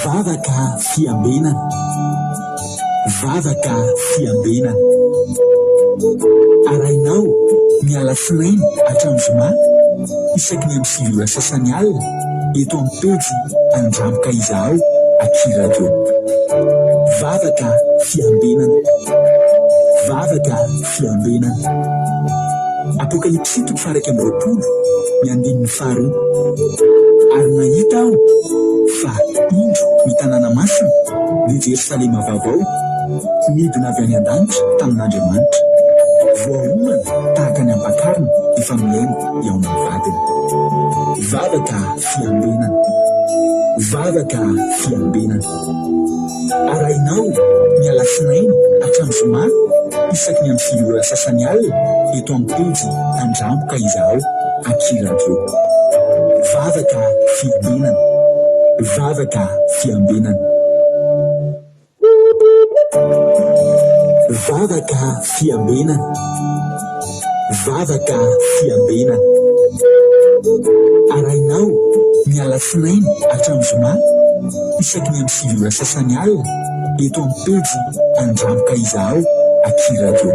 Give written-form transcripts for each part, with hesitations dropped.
Vavaka fiambenana. Vavaka fiambenana. Arainao ny Alatsinainy hatramin'ny Zoma isaky ny amin'ny 7 sasany alina eto amin'ny pejy Andramboka Izaho Akiradio. Vavaka fiambenana. Vavaka fiambenana. Apokalipsy 1:20 ny 5. Ary nahita aho fa indro ny tanàna masina ny Jerosalema vaovao midina avy any an-danitra tamin'Andriamanitra, voahomana tahaka ny ampakarina efa miaingo eo amin'ny vadiny. Vavaka fiambenana. Vavaka fiambenana. Arainao ny Alatsinainy hatramin'ny Zoma isaky ny amin'ny 7 sasany alina eto amin'ny pejy Andramboka Izaho Akiradio. Vavaka fiambenana. Vavaka fiambenana. Vavaka fiambenana. Vavaka fiambenana. Arainao ny Alatsinainy hatramin'ny Zoma isaky ny amin'ny 7 sasany alina eto amin'ny pejy Andramboka Izaho Akiradio.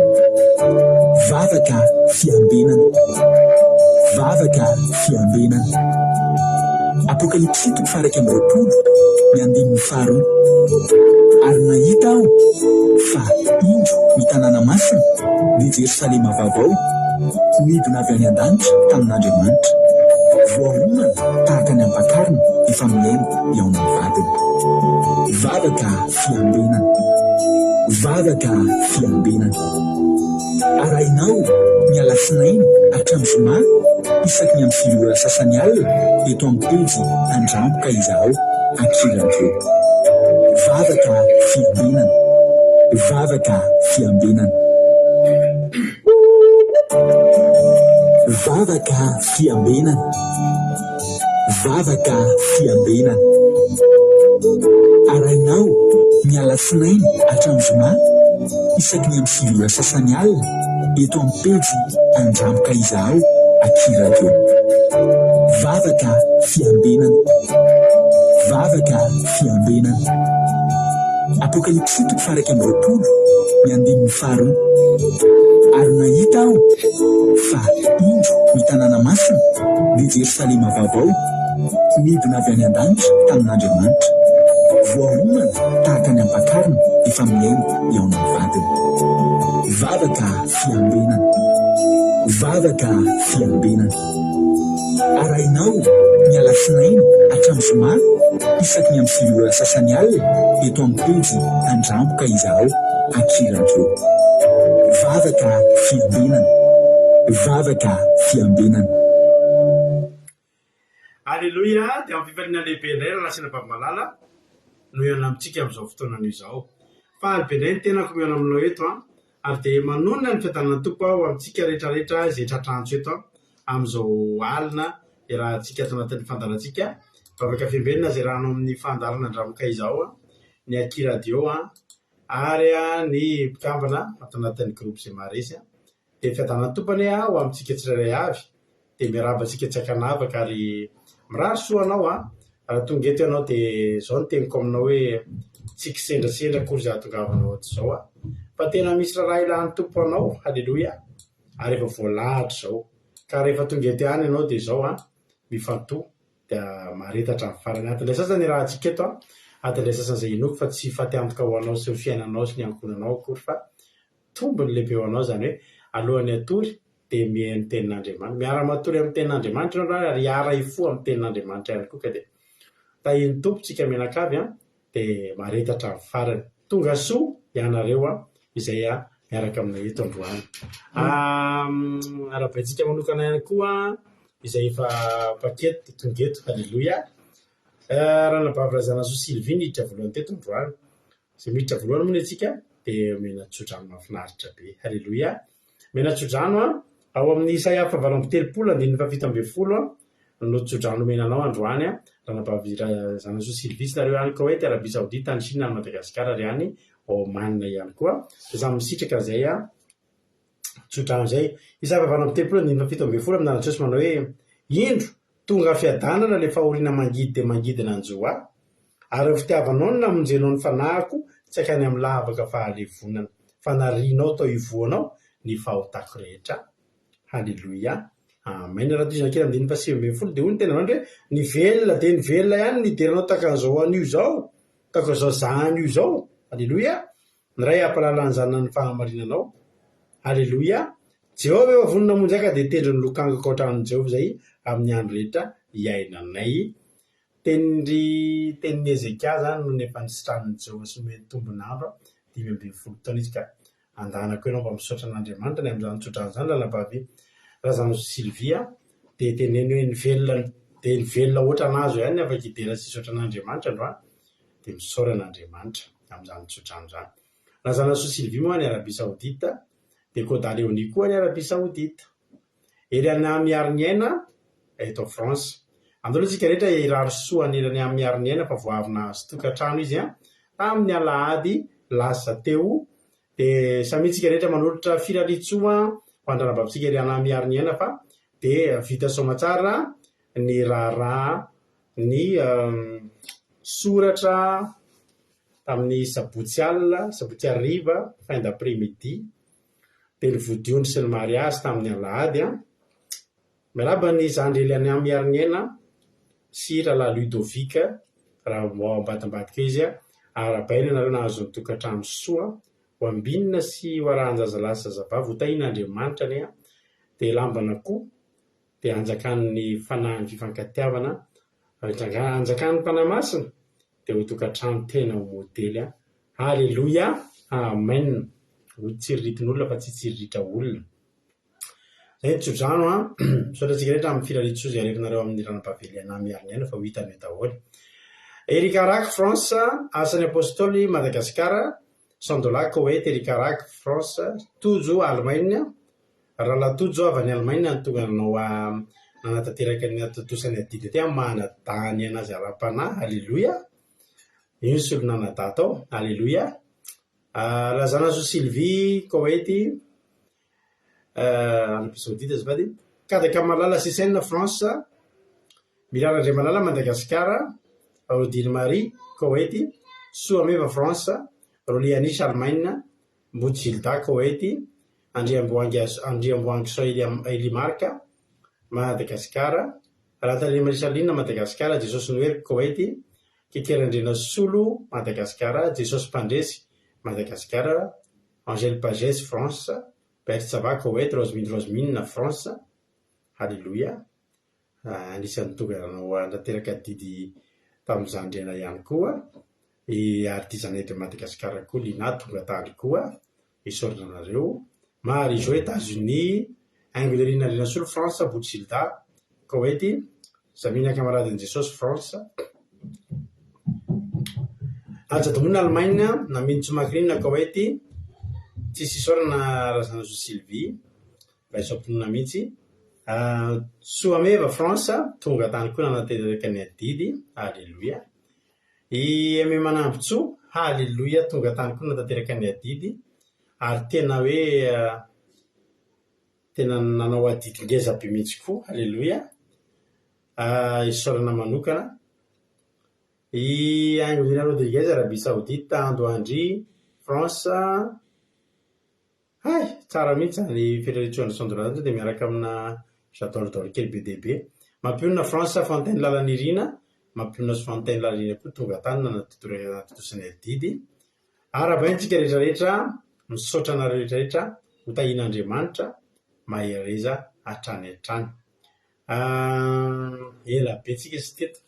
Vavaka fiambenana. Vavaka fiambenana. Apokalipsy 1:20 ny 5. Ary nahita aho fa indro ny tanàna masina ny Jerosalema vaovao midina avy any an-danitra tamin'Andriamanitra, voahomana tahaka ny ampakarina efa miaingo eo amin'ny vadiny. Vavaka fiambenana. Vavaka fiambenana. Arainao ny Alatsinainy hatramin'ny Zoma isaky ny amin'ny 7 sasany alina eto amin'ny pejy Andramboka Izaho Akiradio. Vavaka fiambenana. Vavaka fiambenana. Vavaka fiambenana. Vavaka fiambenana. Arainao ny Alatsinainy hatramin'ny Zoma isaky ny amin'ny 7 sasany alina eto amin'ny pejy Andramboka Izaho Akiradio. Vavaka fiambenana. Vavaka fiambenana. Apokalipsy 1:20 ny 5. Ary nahita aho fa indro ny tanàna masina ny Jerosalema vaovao midina avy any an-danitra tamin'Andriamanitra, voahomana tahaka ny ampakarina efa miaingo eo amin'ny vadiny. Vavaka fiambenana. Vavaka fiambenana. Arainao ny Alatsinainy hatramin'ny Zoma isaky ny amin'ny 7 sasany alina eto amin'ny pejy Andramboka Izaho Akiradio. Vavaka fiambenana. Vavaka fiambenana. Alleluia. Dia amin'ny fifaliana lehibe indray lasina Babalala no iana amintsika amin'izao fotoana izao. Fa alibe indray ny tenako miana aminao eto ary dia manonona ny fiadanana tompo aho amintsika rehetrarehetra izay tratrantsy eto amin'izao alina irahantsika ato anatin'ny fandarantsika. Vavaka fiambenana izay rahano amin'ny fandarana Andramboka Izaho ny Akiradio ary ny mpikambana ato anatin'ny groupe izay maharesy dia fiadanana tompony ho amintsika tsirairay avy dia miarabantsika tsy hakanavaka ary mirary soa anao raha tonga eto ianao dia izao no teniko aminao hoe tsy kisendrasendra kory izay ahatongavanao ato izao fa tena misy raha ilan'ny tompo anao. Halleloia. Ary efa voalahatra izao ka rehefa tonga eto ihany ianao dia izao mifantoha dia maharetatra amin'ny farany. Adilay sasany raha antsika eto adilay sasany izay inoko fa tsy fatiantoka ho anao sy ny fiainanao sy ny ankonanao akory fa tombony lehibe ho anao izany hoe alohan'ny atory dia mihaino tenin'Andriamanitra, miara-matory amin'ny tenin'Andriamanitra ary hiara ifo amin'ny tenin'Andriamanitra ihany koa. Ka dia tahiny tompontsika menakavy dia maharetatra amin'ny farany. Tonga soa ianareo izay miaraka aminay eto androany. Arabaintsika manokana ihany koa izay efa pakety tonga eto. Halleloia. Ranabavy Zanazo Sylvie miditra voalohany teto androany. Izay miditra voalohany moa antsika dia menatsodrano mahafinaritra be. Halleloia. Menatsodrano ao amin'ny Isaia 8:30 no tsodrano menanao androany ranabavy Zanazo Sylvie sy nareo ihany koa hoe Arabia Saodita, ny Chine, ny Madagasikara ary ihany Oman ihany koa. Izany misitraka izay tsodrano izay Isaia 8:30 amin'ny anatrosy manao hoe indro tonga fiadanana le fahoriana mangidy dia mangidina anjo ary fitiavanao no namonjenao ny fanahiko tsy akany amin'ny lavaka fahalevonana fa narianao tao ivoanao ny fahotako rehetra. Halleloia, amen. Raha toy izakely amin'ny 5 dia hoy ny tena hoe ny velona dia ny velona ihany nideranao takan'izao an'io zao, takan'izao zan'io zao. Halleloia, ny ray hampalala ny zanany ny fahamarinanao. Halleloia, Jehovah eo avonina monjaka dia tendro ny lokangako atranon Jehovah zay amin'ny andro rehetra iainanay. Tenin'ny Ezekia zany no nefa nisitranin'ny Jehovah sy mety tombon'andro 5 taona izy ka andanako ianao mba misaotra an'Andriamanitra ny amin'izany tsotran'izany lalabavy razano Sylvia dia teneny hoe ny velona ohatra anazo ihany afaka idera sy saotra an'Andriamanitra androany dia misaora an'Andriamanitra amin'izany tsotran'izany. Razana so Sylvie moa ny Arabia Saodita dia Côte Léonie koa ny Arabia Saodita. Ery any miariny aina eto France. Andao aloha tsika rehetra irary soa anelany amin'ny miariny aina fa voavina azy tokantrano izy tamin'ny alahady lasa teo dia samy tsika rehetra manolotra firalitsoa ho andranabavitsika ery any miariny aina fa dia vita somatsara ny raharaha ny soratra tamin'ny sabotsy alina, sabotsy hariva, fin d'après-midi dia ny vodiondry sy ny mariazy tamin'ny alahady. Miaraba ny zandrely any amin'ny miariny aina sy rahalahy Ludovique raha ambadimbadika izy arabaina nareo nahazo ny tokantrano soa ho ambinina sy ho arahan-jaza zazavavy ho tahin'Andriamanitra ny dia lambana koa dia anjakan'ny fanahiny fifankatiavana anjakan'ny fanahy-masina dia ho tokantrano tena ho modely. Halleloia, amen. Ho tsiriritin'olona fa tsy tsiriritra olona. Zay tsodrano misaotra rehetra amin'ny firalitsoa aretinareo amin'ny ranam-pavely ana miariny aina fa ho hitany daholo. Erikarac France, asan'ny apôstôly Madagasikara, Sandola Koweït, Erikarac France, Tojo Allemagne, rahalahy Tojo avy any Allemagne tonga nanao nanatanteraka ny atotosany adidy ty manadany anazy ara-panahy. Halleloia, iny sy olo nanada tao. Halleloia. Razana so Sylvie Koweït Arabia Saodita azafady. Kadaka malala Sisena France, Milala André Malala Madagasikara, Rodine Marie Koweït, Soameva France, Rolianis Allemagne, Mbutsilda Koweït, Andriamboangy Sohely Elimarka Madagasikara, Rahatale Marisalina Madagasikara, Jesosy Noery Koweït, Kekerandrena Solo Madagasikara, Jesosy Pandresy Madagasikara, Angèle Pagès France, Bertsava Koweït, Rosemine France. Halleloia. Anisan'ny tonga nanao nateraka didy tamin'izandrena ihany koa artisanety Madagasikara koa Lina tonga tany koa isorana anareo. Marie-Jo États-Unis, Angelerina Linasolo France, Boutsilda Koweït, Zamina Kamaradin Jesosy France. Ajadomona Allemagne, Namintso Makrina Koweït, tsisy isorana razana zo Sylvie, mba isopinona mihitsy. Soameva France, tonga tany koa nanateraka ny adidy. Halleloia. I Aimé Manambotso, halleloia, tonga tany koa nanateraka ny adidy. Ary tena hoe tena nanao adidy ngeza be mihitsy koa. Halleloia. Isorana manokana. I Angelina Rodriguez Arabia Saodita, Andoandry France. Tsara mihitsy ny firalitsoana Sandola dia miaraka amina jadordor kely be dia be. Mampionina France Fontaine Lalanirina, mampionina Fontaine Lalanirina koa tonga tany nanatotosany adidy. Arabaintsika rehetrarehetra misaotra anareo rehetrarehetra ho tahin'Andriamanitra mahereza hatrany hatrany. Ela be tsika tsy teto,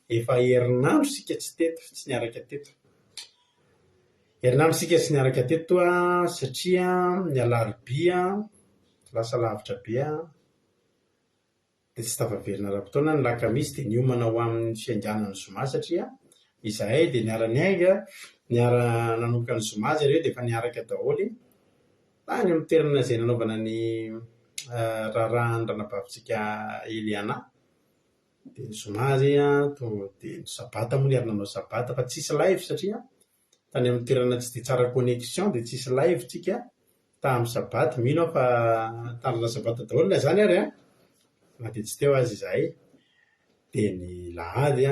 efa herinandro sika tsy teto, tsy niaraka teto. Herinandro sika tsy niaraka teto satria ny alarobia lasa lavitra be dia tsy tafaverina ara-potoana. Ny lakamisy dia niomana ho amin'ny fianganan'ny zoma satria izahay dia niara niainga niara nanoka ny zoma azy ireo dia efa niaraka daholy tany amin'ny toerana izay nanaovana ny raharahan'ny ranabavitsika Eliana. Dia ny zoma azy dia ny sabata moa niara nanao sabata fa tsisy live satria tany amin'ny toerana tsy dia tsara connexion dia tsisy live tsika tamin'ny sabata. Mino fa tanana sabata daholo na zany ary na dia tsy teo azy izahay. Dia ny lahady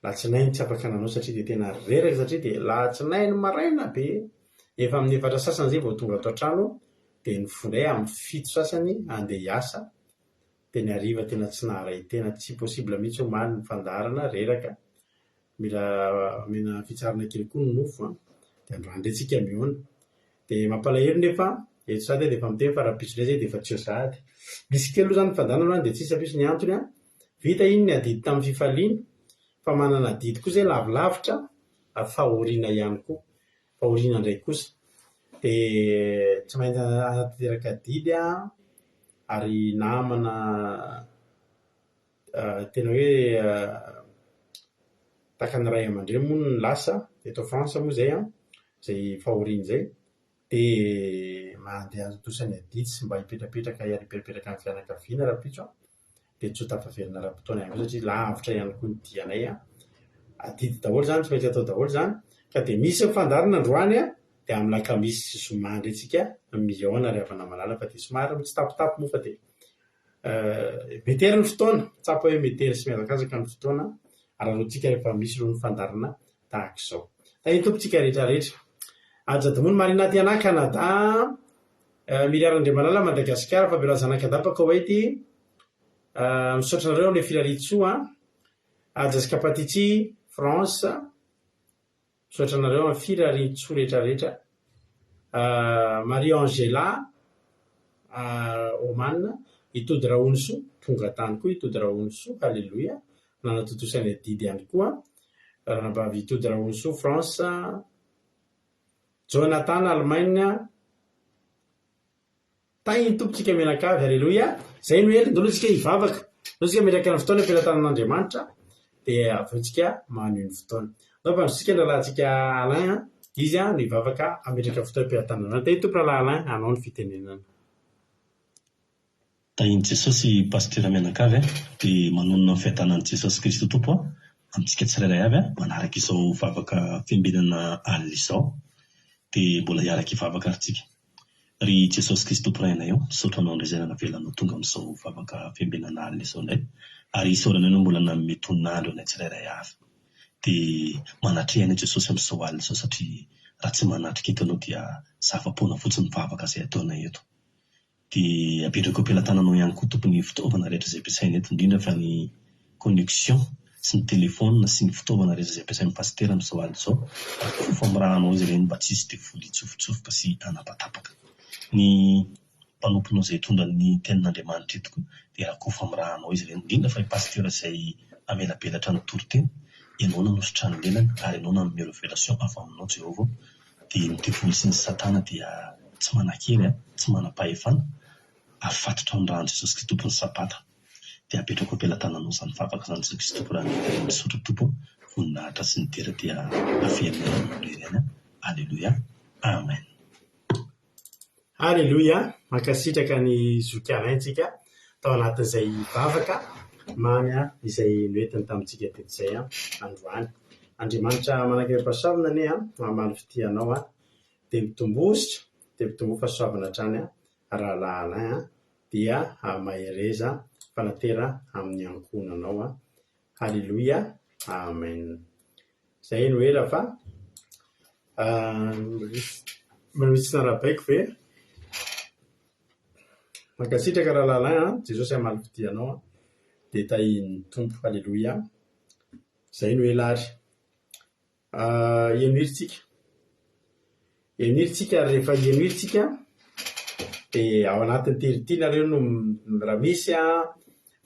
latsinainy tsy afaka nanao satria de tena reraka satria de latsinainy maraina be efa amin'ny efatra sasany zay vao tonga ato an-trano de nifondray amin'ny fito sasany andeha hiasa de ny ariva tena tsy naharay tena tsy possible mihitsy omaly ny fandarana reraka mila mena fitsarana kely koa ny nofo de androany ndray tsika mihoana de mampalahelo nefa eto sady de efa miteny fa raha pisondray zay de efa tsy eo sady misy kely aloha zany ny fandarana de tsisy apiso ny antony vita iny ny adidy tamin'ny fifaliana fa manana adidy koa zay lavilavitra fahoriana ihany koa fahoriana ndray kosa de tsy maintsy anatanteraka didy ary namana tena hoe takany ray aman-dreny moa ny lasa eto France moa zay zay fahoriana zay de mandeha tosany adidy sy mba hipetrapetraka ary hipetrapetraka amin'ny fianakaviana raha pitso de tsy ho tafaverina raha-potoana ihany koa satria lavitra ihany koa ny dianay adidy daholo zany tsy maintsy atao daholo zany ka de misy fandarana androany de amin'ny lakamisy zoma ndray tsika mihaona ry havana malala fa de somary tsy tapitapo moa fa de metery ny fotoana tsapo hoe metery sy miazakazaka ny fotoana arahantsika rehefa misy ro ny fandarana tahaka izao iny tompontsika rehetrarehetra ajadimono marinaty ana Canada miliarandre malala Madagasikara fampirazana kadapaka Koweity misaotra nareo le filaritsoa Ajasikapatitsy France misaotra nareo amin'ny filaritsoa rehetrarehetra Marie Angela Oman itody Raoniso tonga tany koa itody Raoniso halleloia nanatotosany adidy ihany koa ranabavy itody Raoniso France Jonathan Allemagne tainy tompontsika menakavy halleloia zay no ely ndolotsika hivavaka ndolotsika metraka ny fotoana ampilatanan'Andriamanitra de avritsika maneho ny fotoana nampandrotsika lalahtsika Alain izy no hivavaka ametraka fotoana ampilatanana tainy tompo lala Alain anao ny fitenenana tainy Jesosy pasteur menakavy de manonona ny fiatanan'i Jesosy Kristy tompo amintsika tsirairay avy manaraka izao vavaka fiambinana alina izao de mbola hiaraka hivavaka aritsika ry Jesosy Kristy tompo rainay eo misaotra anao indray zay nanavelanao tonga amin'izao vavaka fiambinana alina izao ndray ary isaorana eo mbola nanome toninandro anay tsirairay avy de manatrehana Jesosy amin'izao alina izao satria raha tsy manatrika eto anao dia zava-poana fotsiny vavaka zay ataonay eto de apetraka ampelantananao ihany koa tompony fitaovana rehetra zay ampiasaina eto indrindra fa ny connexion sy ny telefona sy ny fitaovana rehetra zay ampiasain'ny pasitera amin'izao alina izao fa mirahanao izy ireny mba tsisy de voly tsofotsofoka sy anapatapaka ny mpanomponao zay tondra ny tenin'Andriamanitra etoko de rakofa mirahanao izy ireny indrindra fa pasitera zay amelapelatra ny toriteny ianao nanositra ny lelany ary ianao nanome révélation avy aminao Jehovah de ny devoly sy ny satana dia tsy manakely tsy manam-pahefana afatotra ny rahan'i Jesosy Kristy tompony sapata de apetrako ampelantananao zany vavaka zany Jesosy Kristy tompo raha misaotra tompo voninahitra sy ny tera dia afian'ny ireny alleluia amen halleluia mankasitraka ny zokaraintsika tao anatin'izay vavaka mamy izay noentiny tamintsika tetzay androany Andriamanitra manankeram-pahasoavana ane mamaly fitianao de mitombositra de mitombo fahasoavana hatrany rahalahy dia mahereza fanatera amin'ny ankonanao halleluia amen zay no ela fa misy narabaiko ve mankasitraka rahalahy Jesosy hamaly fitianao de tahin'ny tompo halleluia zay no elary ieniritsika ary rehefa ieniritsika de ao anatin'ny teritynareo no raha misy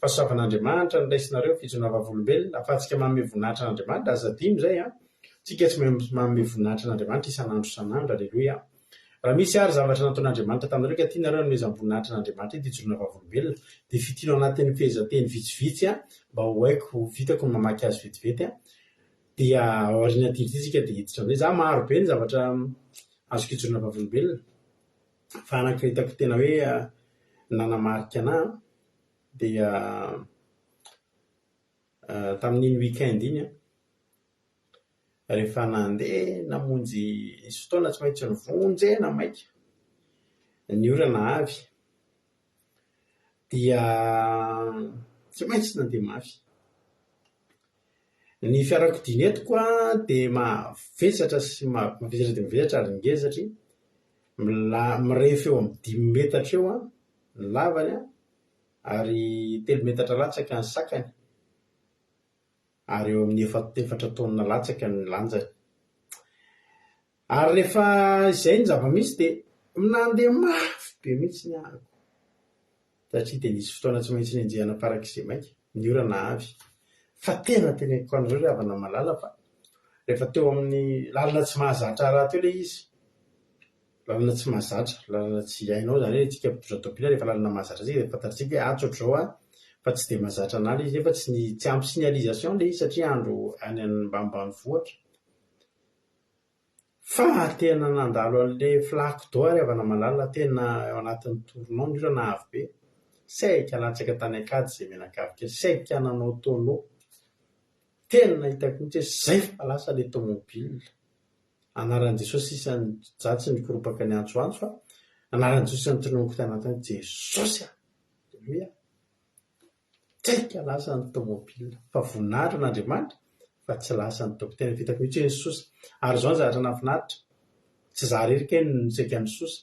fahasoavan'Andriamanitra no raisinareo fijona vavolombelona afatsika manome voninahitra an'Andriamanitra aza dimy zay tsika tsy manome voninahitra an'Andriamanitra isan'andro isan'andro alleluia raha misy ary zavatra nataon'Andriamanitra taminareo ka tianareo nomezam-boninahitra an'Andriamanitra de hijorona vavolombelona de fitinao anatin'ny fehezanteny vitsivitsy mba ho haiko vitako ny mamaky azy vetivety dia aoriana tirytsika de hiditra amizay za maro be ny zavatra azoko hijorona vavolombelona fa anakitako tena hoe nanamarika ana dia tamin'iny weekend iny rehefa nandeha namonjy isy fotoana tsy maintsy nivonjena maika ny orana avy dia tsy maintsy nandeha mafy ny fiarakodia koa dia mavesatra sy mavesatra dia mavesatra ary ngeza satria mirefy eo amin'ny 10 metatra eo ny lavany ary 3 metatra latsaka ny sakany ary eo amin'ny 4 taonina latsaka ny lanjany. Ary rehefa izay ny zava-misy dia minandeha mafy be mihitsy ny ahako satria dia nisy fotoana tsy maintsy nenjehana farak'izay maika ny orana avy. Fa tena teneniko an'ireo ry havana malala fa rehefa teo amin'ny lalana tsy mahazatra raha teo ilay izy. Lalana tsy mahazatra, lalana tsy hainao zany hoe tsika mpitondra tômôbila rehefa lalana mahazatra tsika dia fantatsika hoe ohatr'izao fa tsy dia mahazatra an'ala izy nefa tsy ampy signalisation ilay izy satria andro any ambanivohitra. Fa tena nandalo an'ilay flaque d'eau ry havana malala tena ao anatin'ny tournant ny orana avy be. Saika latsaka tany ankady izay menakavy kely, saika nanao tonneau. Tena hitako mihitsy hoe zay fa lasa ilay tômôbila. Anaran'i Jesosy isan'ny jatsy ny koropaka ny antsoantso fa anaran'i Jesosy isan'ny toronomoko tanatany Jesosy. Aleluia. Saika lasa ny tômôbila. Fa voninahitra n'Andriamanitra fa tsy lasa ny tômôbila. Tena hitako mihitsy hoe Jesosy. Ary izao ny zavatra nahafinaritra. Tsy za rery kely no niseka ny Jesosy.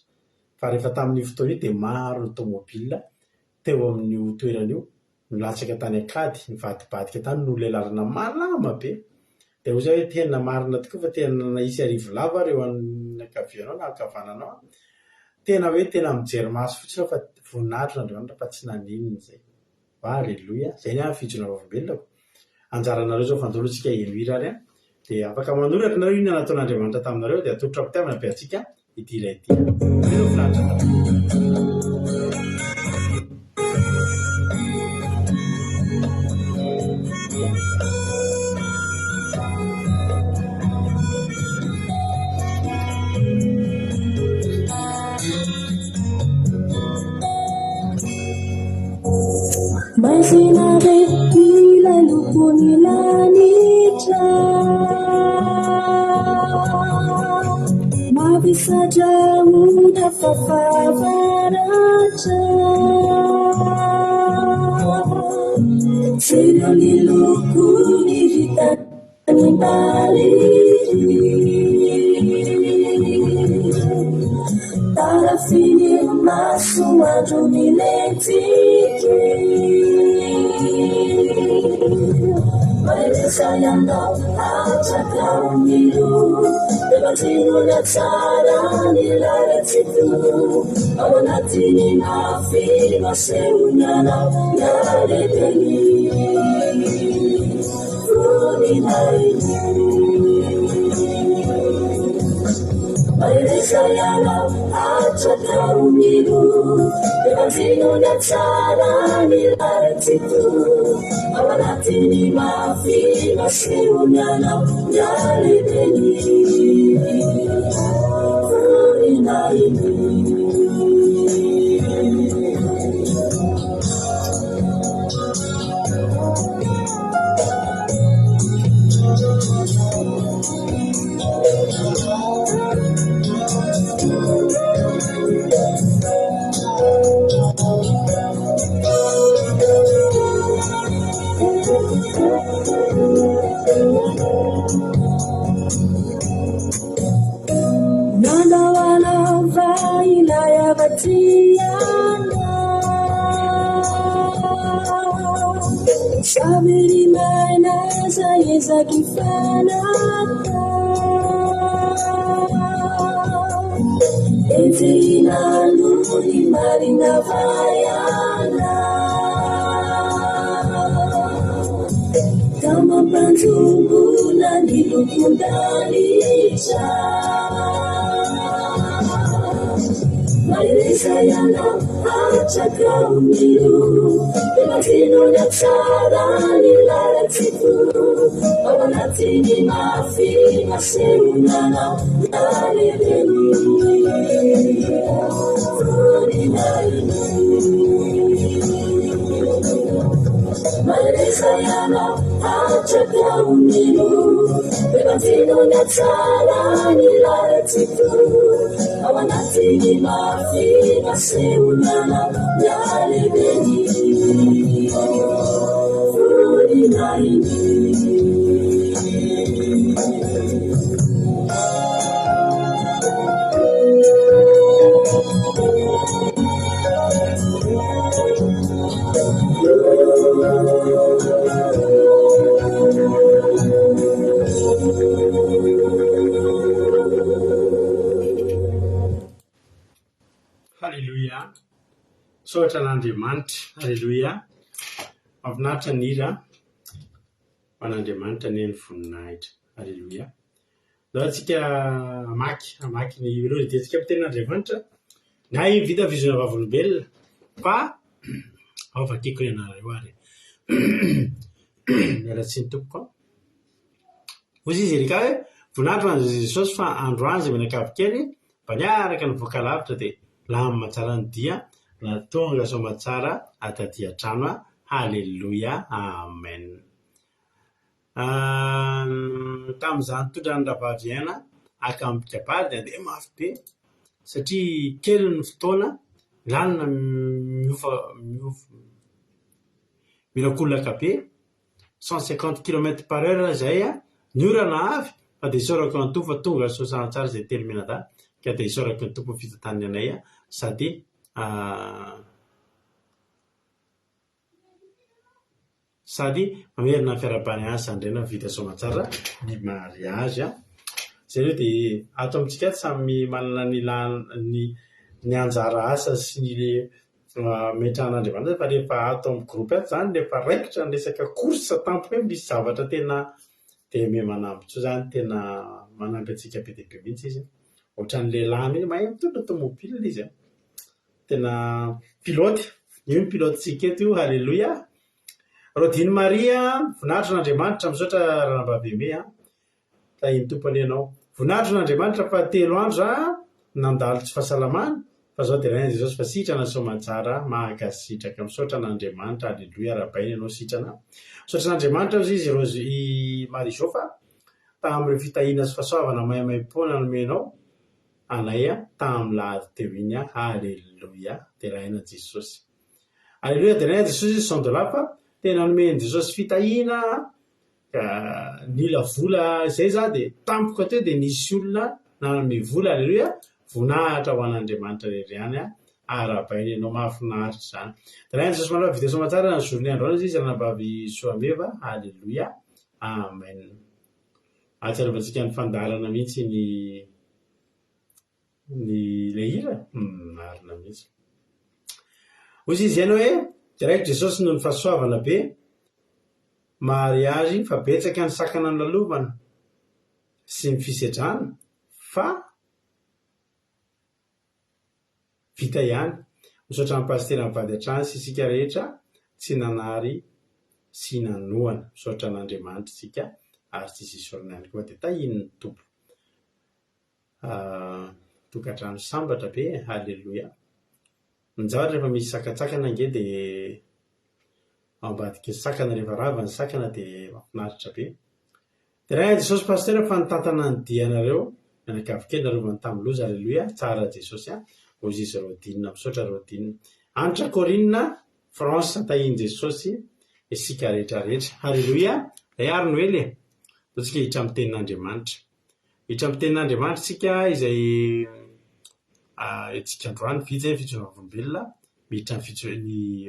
Fa rehefa tamin'ny fotoana io dia maro ny tômôbila teo amin'io toeran'io nilatsaka tany ankady nivadibadika tany noho ilay lalana malama be. Dia hoy zao hoe tena marina tokoa fa tena naisy arivo lava reo amin'ny ankavianao na ankavananao. Tena hoe tena mijery maso fotsiny fa voninahitra n'Andriamanitra fa tsy naninona izay. Aleluia. Izay ny fijona vavolombelonako. Anjaranareo zao fandoroantsika hihira ary dia afaka manoratra nareo inona nataon'Andriamanitra taminareo dia atolotra mpitiavana be antsika idira ity. Ireo finaritra Masinare kila lupuni lanitra Mavisa jamuda fafavaracha Sino lilukuni vitani baliri Tarafini masu aduni letiki Maelezayana acha kaumilu Debatino na tsara nilare titu Awanatini nafi maseunyana Nare deni Funi naini Maelezayana acha kaumilu Debatino na tsara nilare titu Awanatini mafi maseunyana Nare deni Funi naini Sabiri mana saya zakifanata Etina luli marina vayana Kama pantungu na nilukundalisha Maelezayana acha kaumilu Debatino na tsara nilare titu Awanatini mafi maseunyana Nare deni Funi naini Maelezayana acha kaumilu Debatino na tsara nilare titu Awanatini mafi maseunyana Nare deni Funi naini Halleluia. Soatra an'Andriamanitra. Halleluia. Mahafinaritra ny hira an'Andriamanitra ny eny voninahitra. Halleluia. Zao antsika amaky ny ireo diantsika amin'ny tenin'Andriamanitra. Na vita vizona vavolombelona fa ao vakiko ny anareo ary. Mialatsy ny tompoko. Hozy izy erika hoe voninahitra ho an'i Jesosy fa androany izay menakavokely mba niaraka ny voakalavitra dia lamima tsara ny dia na tonga soamatsara ataty an-trano. Halleluia. Amen. Tamin'izany tondran'ny Ravavy akamoby kabary dia andeha mafy be satria kely ny fotoana lalina mirakolaka be 150 km/h izay ny orana avy fa dia isaorako ny tompo fa tonga soasana tsara izay telo menada ka dia isaorako ny tompo fitantaniny anay sady mamerina ny fiarabany azy sandrena vita soamatsara ny mariazy zay hoe dia ato amintsika samy manana ny anjara asa sy ny metran'Andriamanitra fa rehefa ato amin'ny groupe ato zany rehefa raikitra ny resaka korsa tampoka hoe misy zavatra tena dia me manampy tso zany tena manampy antsika be dia be mihitsy izy ohatran'ny lehilahy mihitsy mahay mitondra tomobile izy tena pilote io ny pilotentsika eto io. Halleluia. Rodiny Maria voninahitra n'Andriamanitra misaotra Ranambaveme tahiny tompony ianao. Voninahitra n'Andriamanitra fa 3 andro nandalo tsy fahasalamana fa zao dia raha Jesosy fa sitrana soamatsara mahakasitraka misaotra n'Andriamanitra. Halleluia. Rahabaina ianao sitrana misaotra n'Andriamanitra izy rozy Marizô fa tamin'ireo fitahiana sy fahasoavana maimaimpona nomenao anay tamin'ny lahady teo iny. Halleluia. Dia rahaina Jesosy. Halleluia. Dia rahaina Jesosy izy sondola fa tena nomeny Jesosy fitahiana nila vola izay za dia tampoka teo dia nisy olona nanome vola. Halleluia. Voninahitra ho an'Andriamanitra rery ihany arabaina ianao mahafinaritra zany. Dia rahaina Jesosy manao vita soamatsara ny zorony androany izy Ranambavy Soameva. Halleluia. Amen. Ahatsiarovatsika ny fandalana mihitsy ny le hira marina mihitsy. Hozy izy ianao hoe direct Jesosy noho ny fahasoavana be mariazy fa betsaka ny sakana ny lalovana sy ny fisedrana fa vita ihany. Misaotra ny pastera mivady an-trano sy isika rehetra tsy nanary sy nanoana. Misaotra n'Andriamanitra isika ary tsy sisy orona ihany koa dia tahiny ny tompo tokantrano sambatra be. Halleluia. Minjara rehefa misy sakatsakana nge dia ambadika sakana rehefa rava ny sakana dia mahafinaritra be. Dia raha Jesosy pastera fa nitantana ny dianareo mianakavokely nalovany tamin'ny loza. Halleluia. Tsara Jesosy hozy izy Rodinina. Misaotra Rodinina. Anitra Korinina France tahiny Jesosy isika rehetrarehetra. Halleluia. Ray ary no ely tsika hitra amin'ny tenin'Andriamanitra. Hitra amin'ny tenin'Andriamanitra tsika izay etsika androany vitsy fitsona volombelona miditra ny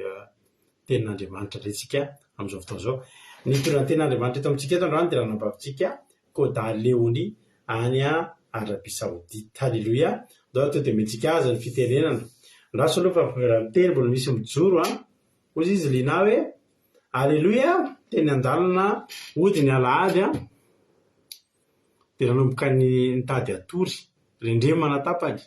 tenin'Andriamanitra retsika amin'izao fotoana zao. Ny tondran'ny tenin'Andriamanitra eto amintsika eto androany dia ranambavitsika Koda Leoni any Arabia Saodita. Halleluia. Dao teo dia metsika aza ny fitenenana andraso aloha fa miteny mbola misy mijoro hozy izy lina hoe Halleluia. Teny andalana ody ny alahady dia nanomboka ny tady atory rendremana tapany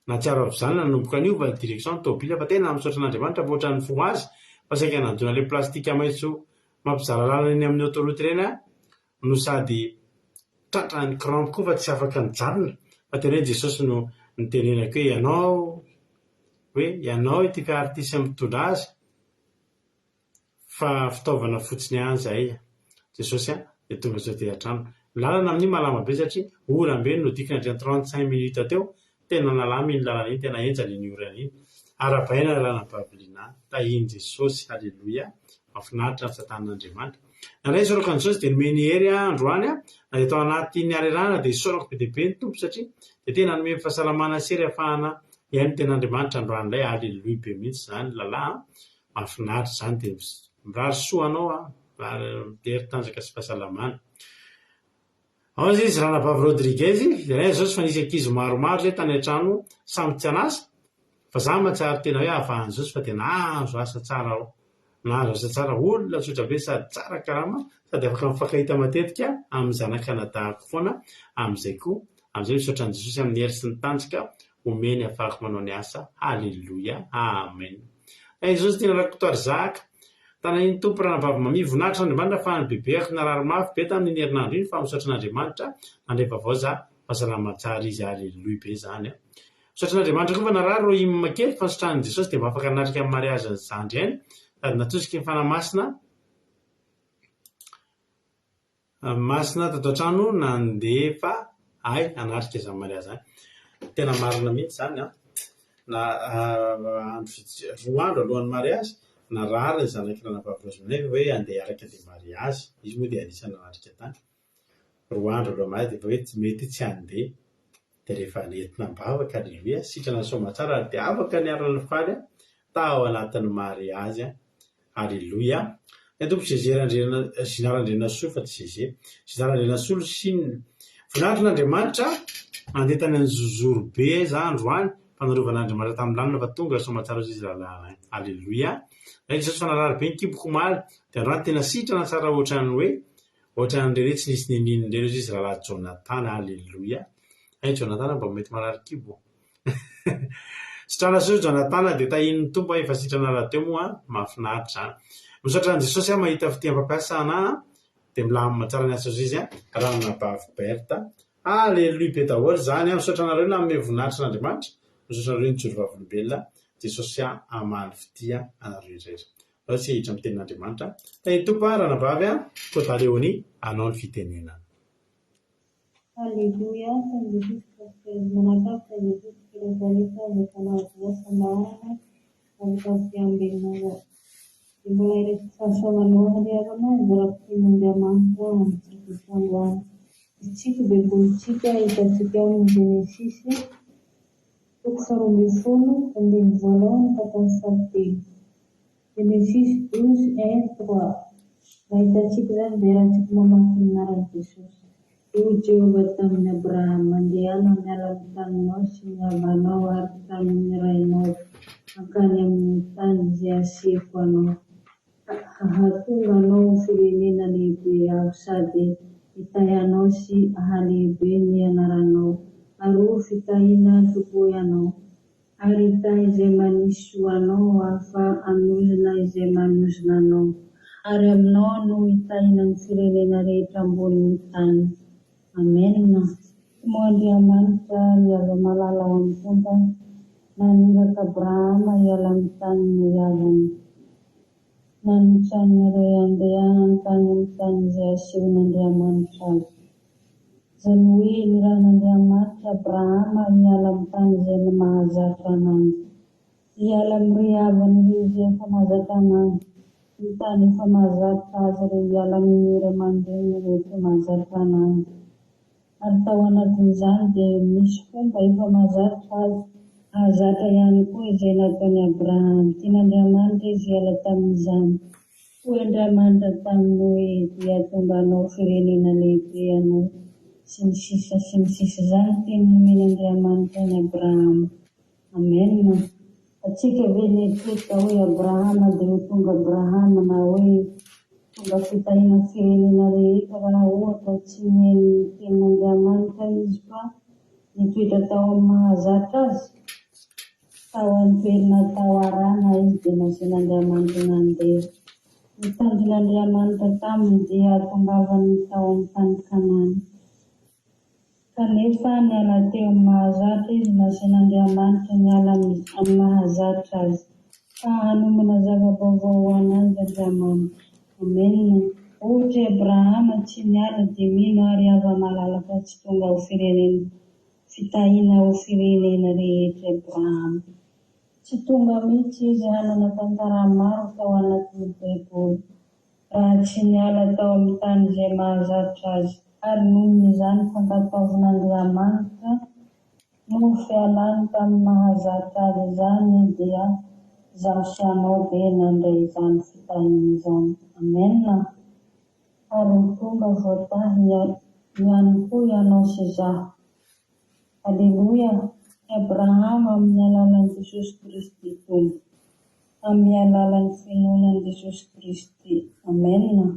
na tsiaro avy izany nanomboka an'io va direction ny tôbila fa tena misaotra n'Andriamanitra fa ohatran'ny fo azy fa saika nanjona ilay plastika maitso mampizara lalana eny amin'ny autoroute ireny no sady tratrany crampe koa fa tsy afaka nijarona fa tena hoe Jesosy no nitenenako hoe ianao ity fiartisy mitondra azy fa fitaovana fotsiny ihany zay. Jesosy dia tonga zao dia an-trano lalana amin'iny malama be satria orambe no dikana dia 35 minutes teo tena nalama iny lalana iny tena enjany iny orana iny. Arabaina lalana babilina tahiny Jesosy. Halleluia. Mahafinaritra ny satan'Andriamanitra. Naray isaorako an'i Jesosy dia nomeny hery androany na dia tao anatin'ny arerana dia isaorako be dia be ny tompo satria dia tena nomeny fahasalamana sery ahafahana ihany tenin'Andriamanitra androan'ilay. Halleluia be mihitsy zany lalahy. Mahafinaritra zany dia mirary soa anao mitery tanjaka sy fahasalamana. Ao izy Ranabavy Rodriguez zao tsy fa nisy ankizy maromaro zay tany an-trano samy tsy anasa fa za mahatsara tena hoe ahafahan'izao tsy fa tena azo asa tsara ao nahazo asa tsara olona tsotra be sady tsara karama sady afaka mifankahita matetika amin'ny zana-kanadahako foana amin'izay koa amin'izay misaotran'i Jesosy amin'ny hery sy ny tanjaka omeny afahako manao ny asa. Halleloia, amen. Jesosy tena rakotoary zaka tanahin'ny tompo Ranabavy Mami voninahitra n'Andriamanitra fa ny bebeako narary mafy be tamin'ny herinandro iny fa misaotra n'Andriamanitra nandray vaovao za fahasalama tsara izy. Halleloia be zany. Misaotra n'Andriamanitra koa fa narary ro himma kely fa nisotrahan'i Jesosy dia mba afaka natrika amin'ny mariazy ny zandry any sady natosiky ny fanamasina tato an-trano nandefa anatrika izany mariazy any. Tena marina mihitsy zany na roa andro alohan'ny mariazy narary ny zanaky Ranabavy Rosemary hoe andeha araka andeha mariazy. Izy moa dia anisany nanatrika tany roa andro alohan'ny mariazy dia hoe tsy mety tsy andeha dia rehefa nentina mibavaka. Halleloia, sitrana somatsara dia afaka niarana faly tao anatin'ny mariazy. Halleloia. Ny tompo Zinarandrena Soa fa tsy Zinarandrena Soa sy voninahitra n'Andriamanitra andeha tany amin'ny zozoro be za androany mpanarovan'Andriamanitra tamin'ny lanona fa tonga somatsara izy lalàna. Halleloia. Jesosy fa narary be ny kiboko maly dia androany tena sitrana tsara ohatran'ny hoe ohatran'ireo tsy nisy ninin'ireo izy rahalahy Jonatana. Halleloia. Jonatana mba mety marary kibo. Sitrana soa Jonatana dia tahin'ny tompo efa sitrana rahateo moa mahafinaritra. Misaotra an'i Jesosy mahita fitiam-pampiasa anahy dia milamina tsara ny asa izy Ranabavy Berta. Halleloia be daholo zany. Misaotra anareo na amin'ny voninahitra n'Andriamanitra. Misaotra anareo ny joro vavolombelona. Jesosy amaly fitia anareo irera. Ao tsy hiditra amin'ny tenin'Andriamanitra. Tahin'ny tompo Ranabavy Kota Leonie anao ny fitenenana. Halleluia, Jesús manakafika Jesús kiresalita mekanazia sambarana amkasiambelnaga mbola iresasamanoana diarana mbola pinandiamanitra amitsikosamboana itsika bebolotsika hitatsika amin'ny Genesisy toko faharoa ambin'ny folo andin'ny voalohany ka hatramin'ny fahatelo. Genesisy 12:1-3. Raha hitatsika zany dia rahantsika mamaky ny anaran'i Jesosy. Io Jehova tamin'ny Abrahama andehana miala amin'ny taninao sy ny havanao ary tamin'ny rainao hankany amin'ny tany izay asehoko anao. Hahatonga anao firenena lehibe aho sady hitahy anao sy ahalehibe ny anaranao. Ary ho fitahiana tokoa ianao. Ary hitahy izay manisy soa anao hafa hanozona izay manozona anao. Ary aminao no hitahina ny firenena rehetra ambonin'ny tany. Amen. Mo Andriamanitra niava malala ao amin'ny tompo naniraka Abrahama hiala amin'ny tany niavany. Nanitrany iray andeha hankany amin'ny tany izay asehon'Andriamanitra azy. Izany hoe niran'Andriamanitra Abrahama hiala amin'ny tany izay mahazatra ananjy. Hiala amin'ny havany izy efa mahazatra ananjy. Ny tany efa mahazatra azy ireo hiala amin'ny iray aman-dreny rehetra mahazatra ananjy. Ary tao anatin'izany dia misy fomba efa mahazatra azy. Ahazatra ihany koa izay nataon'i Abrahama. Tian'Andriamanitra izy hiala tamin'izany. Hoy Andriamanitra taminy hoe dia ahatonganao firenena lehibe anao. Sy ny sisa zany teny nomen'Andriamanitra ny Abrahama. Amen. Atsika ve nietrika hoe Abrahama dia ho tonga Abrahama na hoe tonga fitahiana firenena rehetra raha ohatra tsy mihaino ny tenin'Andriamanitra izy fa nitoetra tao amin'ny mahazatra azy. Tao an-toerana tao arana izy dia nasian'Andriamanitra nandeha. Nitandrin'Andriamanitra taminy dia ahatongavany tao amin'ny tany Kanana. Kanefa niala teo amin'ny mahazatra izy nasian'Andriamanitra niala amin'ny mahazatra azy. Fa hanomana zava-baovao ho anazy Andriamanitra. Amen. Ohatra Abrahama tsy niala dia mino ary hava malala fa tsy tonga ho firenena. Fitahiana ho firenena rehetra Abrahama. Tsy tonga mihitsy izy hanana tantara maro tao anatin'ny Baiboly. Raha tsy niala tao amin'ny tany izay mahazatra azy. Ary nohon' izany fankataovin'Andriamanitra no fialany tamin'ny mahazatra azy izany dia Zaho sy anao dia nandray izany fitahiny izany. Amena. Ary tonga voatahy ihany koa ianao sy izaho. Aleluia. Abrahama amin'ny alalan'i Jesosy Kristy tombo. Amin'ny alalan'ny finoanan'i Jesosy Kristy. Amena.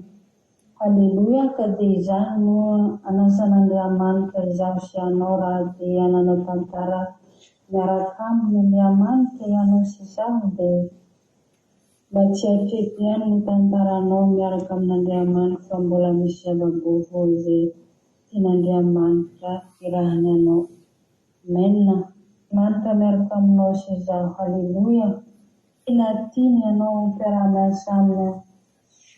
Aleluia. Ka dia izany no anasan'Andriamanitra izaho sy anao raha dia hanana tantara miaraka aminy Andriamanitra ianao sy izaho dia mba tsy hatreto ihany ny tantaranao miaraka amin'Andriamanitra fa mbola misy zava-baovao izay tian'Andriamanitra irahany anao. Amena. Manitra miaraka aminao sy izaho. Aleluia. Tena tiany ianao mpiara-miasa aminy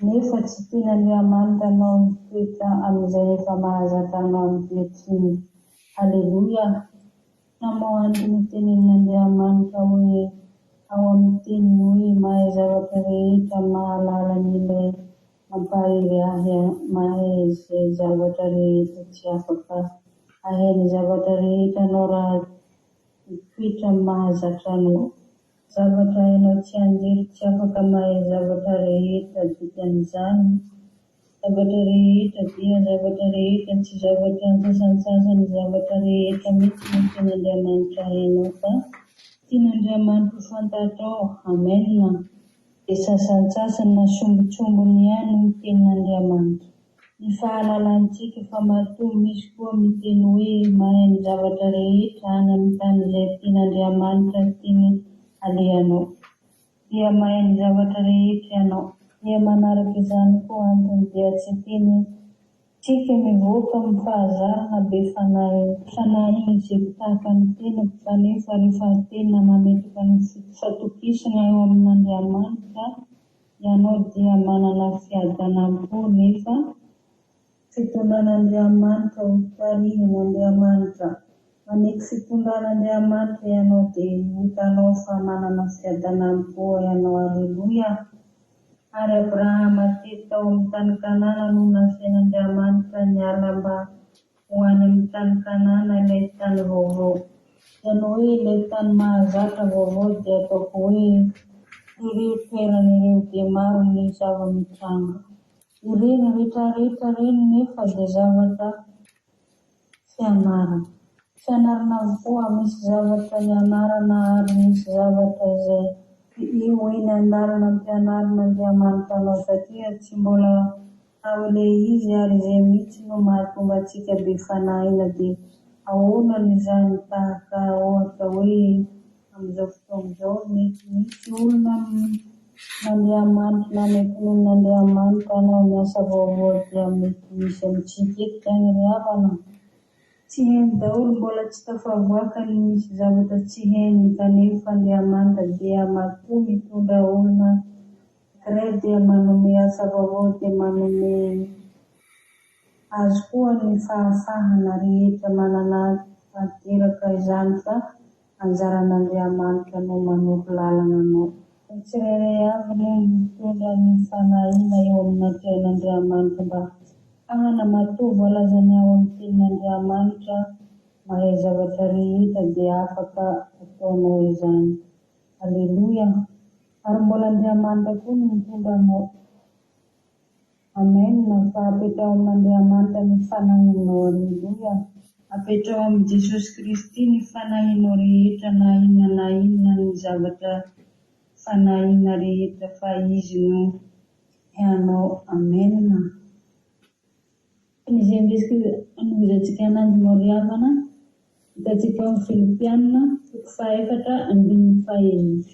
nefa tsy tian'Andriamanitra anao mitoetra amin'izay efa mahazatra anao ankehitriny. Aleluia. Namoa antony tenin'Andriamanitra hoe ao amin'ny teniny hoe mahay zavatra rehetra mahalala an'ilay mampahary ahy mahay izay zavatra rehetra tsy afaka ahainy zavatra rehetra anao raha mitoetra mahazatra anao. Zavatra hainao tsy anjery tsy afaka mahay zavatra rehetra dikan'izany. Zavatra rehetra dia zavatra rehetra tsy zavatra antsasany zavatra rehetra mety ny tenin'Andriamanitra hainao fa tian'Andriamanitra ho fantatrao. Amena. Dia sasantsasany na sombitsombony ihany ny tenin'Andriamanitra. Ny fahalalantsika fa matoa misy koa miteny hoe mahay ny zavatra rehetra any amin'ny tany izay tian'Andriamanitra tiany alehanao. Dia mahay ny zavatra rehetra ianao. Dia manaraka izany koa antony dia tsy teny tsika mivoaka amin'ny fahazarana be fanahy izay tahaka ny tenako kanefa rehefa tena mametraka ny fatokisana eo amin'Andriamanitra ianao dia manana fiadanam-po nefa fitondran'Andriamanitra ho tarihin'Andriamanitra. Maneky fitondran'Andriamanitra ianao dia hitanao fa manana fiadanam-po ianao. Aleluia. Ary Abrahama tety tao amin'ny tany Kanana no nasain'Andriamanitra niala mba ho any amin'ny tany Kanana ilay tany vaovao. Izany hoe ilay tany mahazatra vaovao dia ataoko hoe ireo toeran'ireo dia maro ny zava-mitranga. Ireny rehetrarehetra ireny nefa dia zavatra fianarana. Fianarana koa misy zavatra nianarana ary misy zavatra izay io hoe ny andarana ampianarin'Andriamanitra anao satria tsy mbola ao ilay izy ary izay mihitsy no mahatonga antsika be fanahiana dia ahoana izany tahaka ohatra hoe amin'izao fotoana izao mety misy olona n'Andriamanitra na mety nomen'Andriamanitra anao miasa vaovao dia mety misy amintsika eto izany ry havana. Tsy hainy daholo mbola tsy tafavoaka ny misy zavatra tsy hainy kanefa Andriamanitra dia matoa mitondra olona iray dia manome asa vaovao dia manome azo koa ny fahafahana rehetra manana tanteraka izany fa anjaran'Andriamanitra no manohy lalana anao. Tsirairay avy no mitondra ny fanahiana eo amin'ny tenin'Andriamanitra mba hahana matoa voalazany ao amin'ny tenin'Andriamanitra mahay zavatra rehetra dia afaka ataonao izany. Aleluia. Ary mbola Andriamanitra koa no mitondra anao. Amen. Fa apetrao amin'Andriamanitra ny fanahinao. Aleluia. Apetrao amin'ny Jesosy Kristy ny fanahinao rehetra na inona ny zavatra fanahiana rehetra fa izy no ianao. Amen. Izay ndesika anovizantsika ananjy maro havana hitantsika amin'ny Filipianina 4:4-5.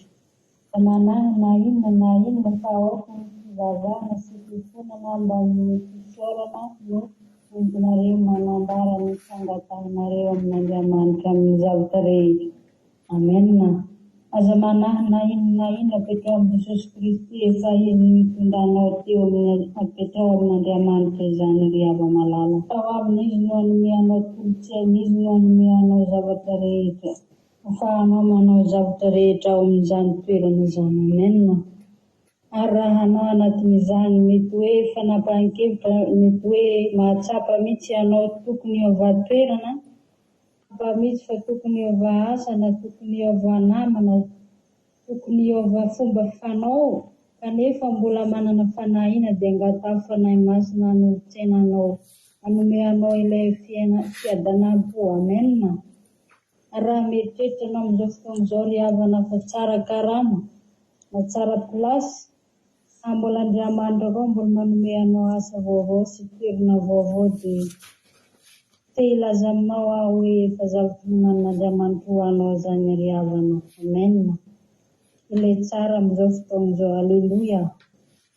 Manahina inona fa aoka ny fivavahana sy fifonana mba ny fisaorana no entinareo manambara ny fangatahanareo amin'Andriamanitra amin'ny zavatra rehetra. Amen. Aza manahina inona apetrao amin'ny Jesosy Kristy efa izy mitondranao teo apetrao amin'Andriamanitra izany ry hava malala. Ao amin'izy no anomeanao tolontsaina, izy no anomeanao zavatra rehetra. Afahanao manao zavatra rehetra ao amin'izany toerana izany. Amen. Ary raha anao anatin'izany mety hoe fanapahan-kevitra, mety hoe mahatsapa mihitsy ianao tokony hiova toerana, mihitsy fa tokony hiova asa na tokony hiova namana tokony hiova fomba fanao kanefa mbola manana fanahiana dia angatao fanahy masina an'olo-tsainanao manome anao ilay fiadanam-po. Amen. Raha mieritreritra anao amin'izao fotoana izao ry havana fa tsara karama na tsara plasy, mbola Andriamanitra koa mbola manome anao asa vaovao sy toerana vaovao dia te hilaza aminao aho hoe efa zavatra-manan'Andriamanitra ho anao izany ry havana. Amen. Ilay tsara amin'izao fotoana izao. Alleluia.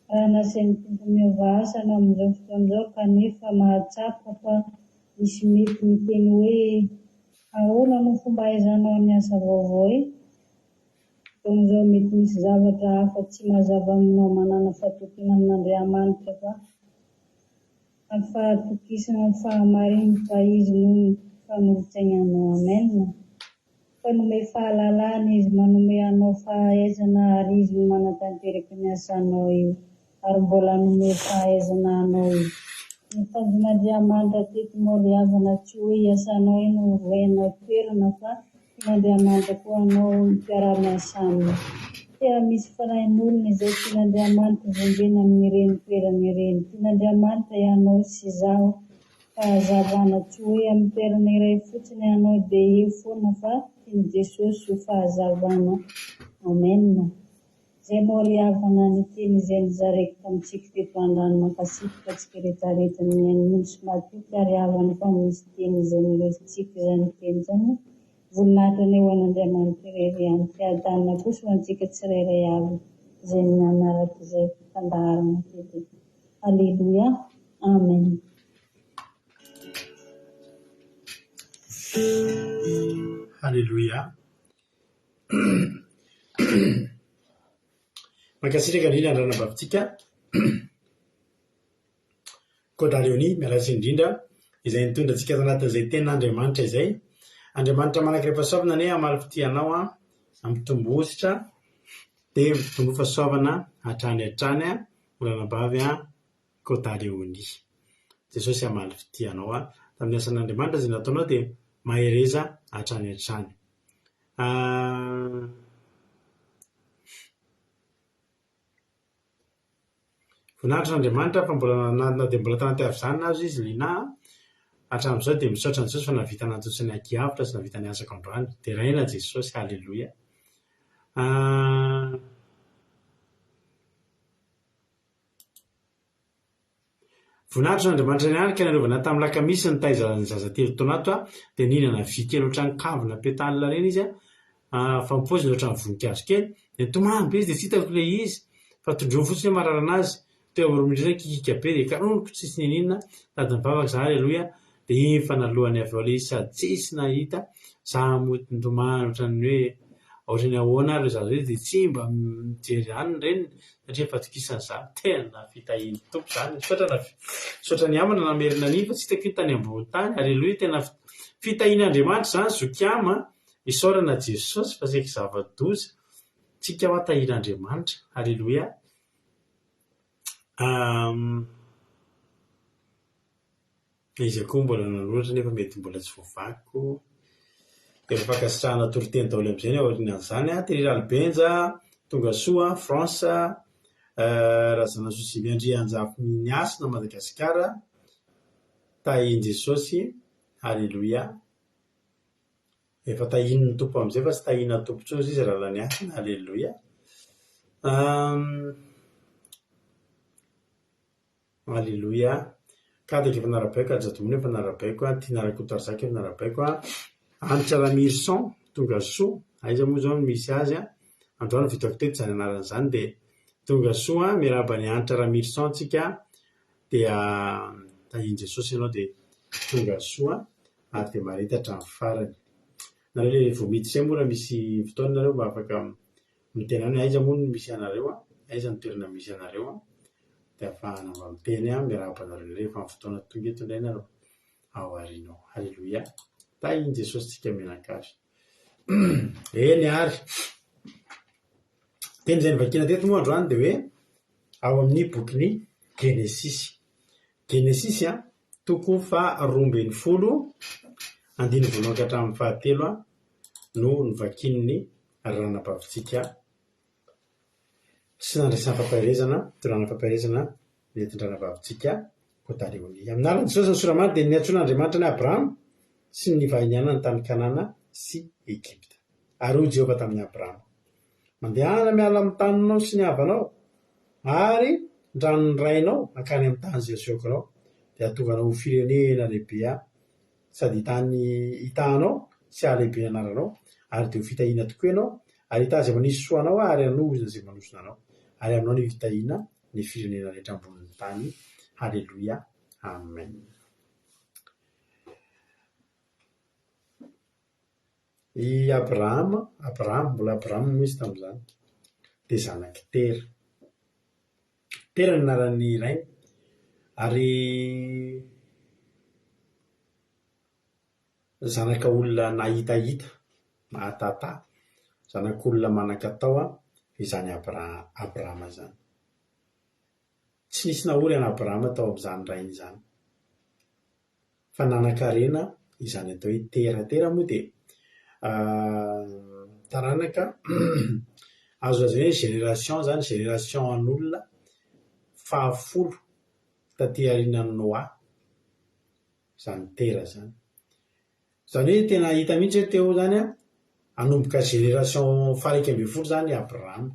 Raha nasain'ny tompo miova asa anao amin'izao fotoana izao kanefa mahatsapa fa misy mety miteny hoe ahoana no fomba ahaizanao ny asa vaovao e? Fotoana izao mety misy zavatra hafa tsy mazava aminao manana fahatokana amin'Andriamanitra fa afahatokisana fahamariny fa izy no fanolotsainanao. Amen. Manome fahalalana izy, manome anao fahaizana ary izy no manatanteraka ny asanao io ary mbola manome fahaizana anao io. Ny tanjon'Andriamanitra teto moa ry havana tsy hoe asanao io no voenao toerana fa tian'Andriamanitra koa anao mpiara-miasa aminy. Tena misy fanahin'olona izay tian'Andriamanitra vombena amin'ireny toerana ireny. Tian'Andriamanitra ianao sy izaho fahazavana tsy hoe amin'ny toerana iray fotsiny ianao dia eo foana fa tian'i Jesosy ho fahazavana. Amen. Izay moa ry havana ny teny izay nizareky tamintsika teto an-drano mankasitraka antsika rehetrarehetra ny miaino sy matoky ry havana fa misy teny izay niresitsika izany teny izany. Voninahitra ny eo an'Andriamanitra irery ihany. Fiadanana kosa ho antsika tsirairay avy izay nanaraka izay fandaharana teto. Alleluia. Amen. Alleluia. Mankasitraka indrindra andranam-bavitsika Kodaleoni miarasy indrindra izay nitondra antsika tanatin'izay tenin'Andriamanitra izay. Andriamanitra manankiray fahasoavana ane amaly fitianao amin'ny tombositra dia mitombo fahasoavana hatrany hatrany olanabavy Kodaleoni. Jesosy amaly fitianao tamin'ny asan'Andriamanitra izay nataonao dia mahereza hatrany hatrany. Voninahitra n'Andriamanitra fa mbola dia mbola tanaty avizanana azy izy lina hatramin'izao dia misaotra Jesosy fa navita nantotsy ny ankiavitra sy navita ny asako androany dia raina Jesosy. Halleluia. Voninahitra n'Andriamanitra ihany ka nanaovana tamin'ny lakamisy ny taizany zaza telo taona ato dia nihinana vy kely ohatran'ny kavina pétale reny izy fa mipoziny ohatran'ny voninkazo kely dia tomamby izy dia tsy hitako ilay izy fa tondroa fotsiny hoe mararana azy teo amin'ireo kikika be dia karoniko tsisy ninina tady mivavaka za. Halleluia. Dia efa nalohany avy ao ilay izy sady tsisy nahita za motony tomany ohatran'ny hoe ohatrany ahoana ary zaza izy dia tsy mba mijery aniny reny satria fatokisany za tena fitahiny tompo zany. Sotra ny amana namerina ny fa tsy hitako io tany ambony tany. Halleluia. Tena fitahin'Andriamanitra zany zokiama isaorana Jesosy fa saika zava-doza tsika ho atahin'Andriamanitra. Halleluia. Izy koa mbola nanoratra nefa mety mbola tsy voavakiko. Efa fankasitrahana toroteny daholo amin'izay aorian'izany Tery Albenja, Tongasoa, France, Razana Sosimy Andrianjafy Niasina Madagasikara, tahin'i Jesosy. Halleluia. Efa tahin'ny tompo amin'izay fa tsy tahina tompo tsoa izy raha ny asina. Halleluia. Halleluia. Kadika efa narabaiko ajadominy efa narabaiko Tinarakotarzaka efa narabaiko Anitra Ramirson Tongasoa. Aiza moa zao misy azy androany vitako teto izany anaran'izany dia Tongasoa miarabany Anitra Ramirson tsika dia tahin'i Jesosy ianao dia Tongasoa ary dia marita hatramin'ny farany. Nareo ilay vao miditra izay moa raha misy fotoana nareo mba afaka miteny any aiza moa no misy anareo aiza ny toerana misy anareo dia ahafahana mba miteny miarahaba-nareo rehefa amin'ny fotoana tonga eto indray nareo ao aorianao. Halleluia. Tahin'i Jesosy tsika mianakavy. Eny ary teny izay nivakiana teto moa androany dia hoe ao amin'ny bokin'ny Genesisy. Genesisy toko faha 12 andiny voaloha ka hatramin'ny fahatelo no nivakin'ny ranabavitsika sy nandraisana fampahirezana torana fampahirezana nentindrana vavintsika kotariony amin'ny alany jesosy ny soramany dia niantson'andriamanitra ny abrahama sy ny vahiniana ny tany kanana sy Egypta ary hoy Jehova tamin'ny abrahama mandehana miala amin'ny taninao sy ny havanao ary ndranony rainao akany amin'ny tany zay asehokonao dia atovanao ho firenena lehibe sady hitanao sy ahalehibe anaranao ary dia ho fitahiana tokoa ianao ary hita zay manisy soanao ary hanovozana zay manosona anao ary aminao ny fitahiana ny firenena rehetra ambonin'ny tany. Halleluia, amen. I Abrahama mbola Abrahama misy tamin'izany dia zanaky Tera ny anaran'ny rainy ary zanaka olona nahitahita mahatata zanak'olona manan-katao izany Abrahama zany. Tsy nisy nahory an' Abrahama tao amin'izany rainy izany fa nanan-karena izany atao hoe Tera moa dia taranaka azo lazaina hoe génération zany, génération an'olona 10 taty aorianan'ny Noa zany Tera zany. Zany hoe tena hita mihitsy hoe teo zany hanomboka génération 120 zany Abrahama.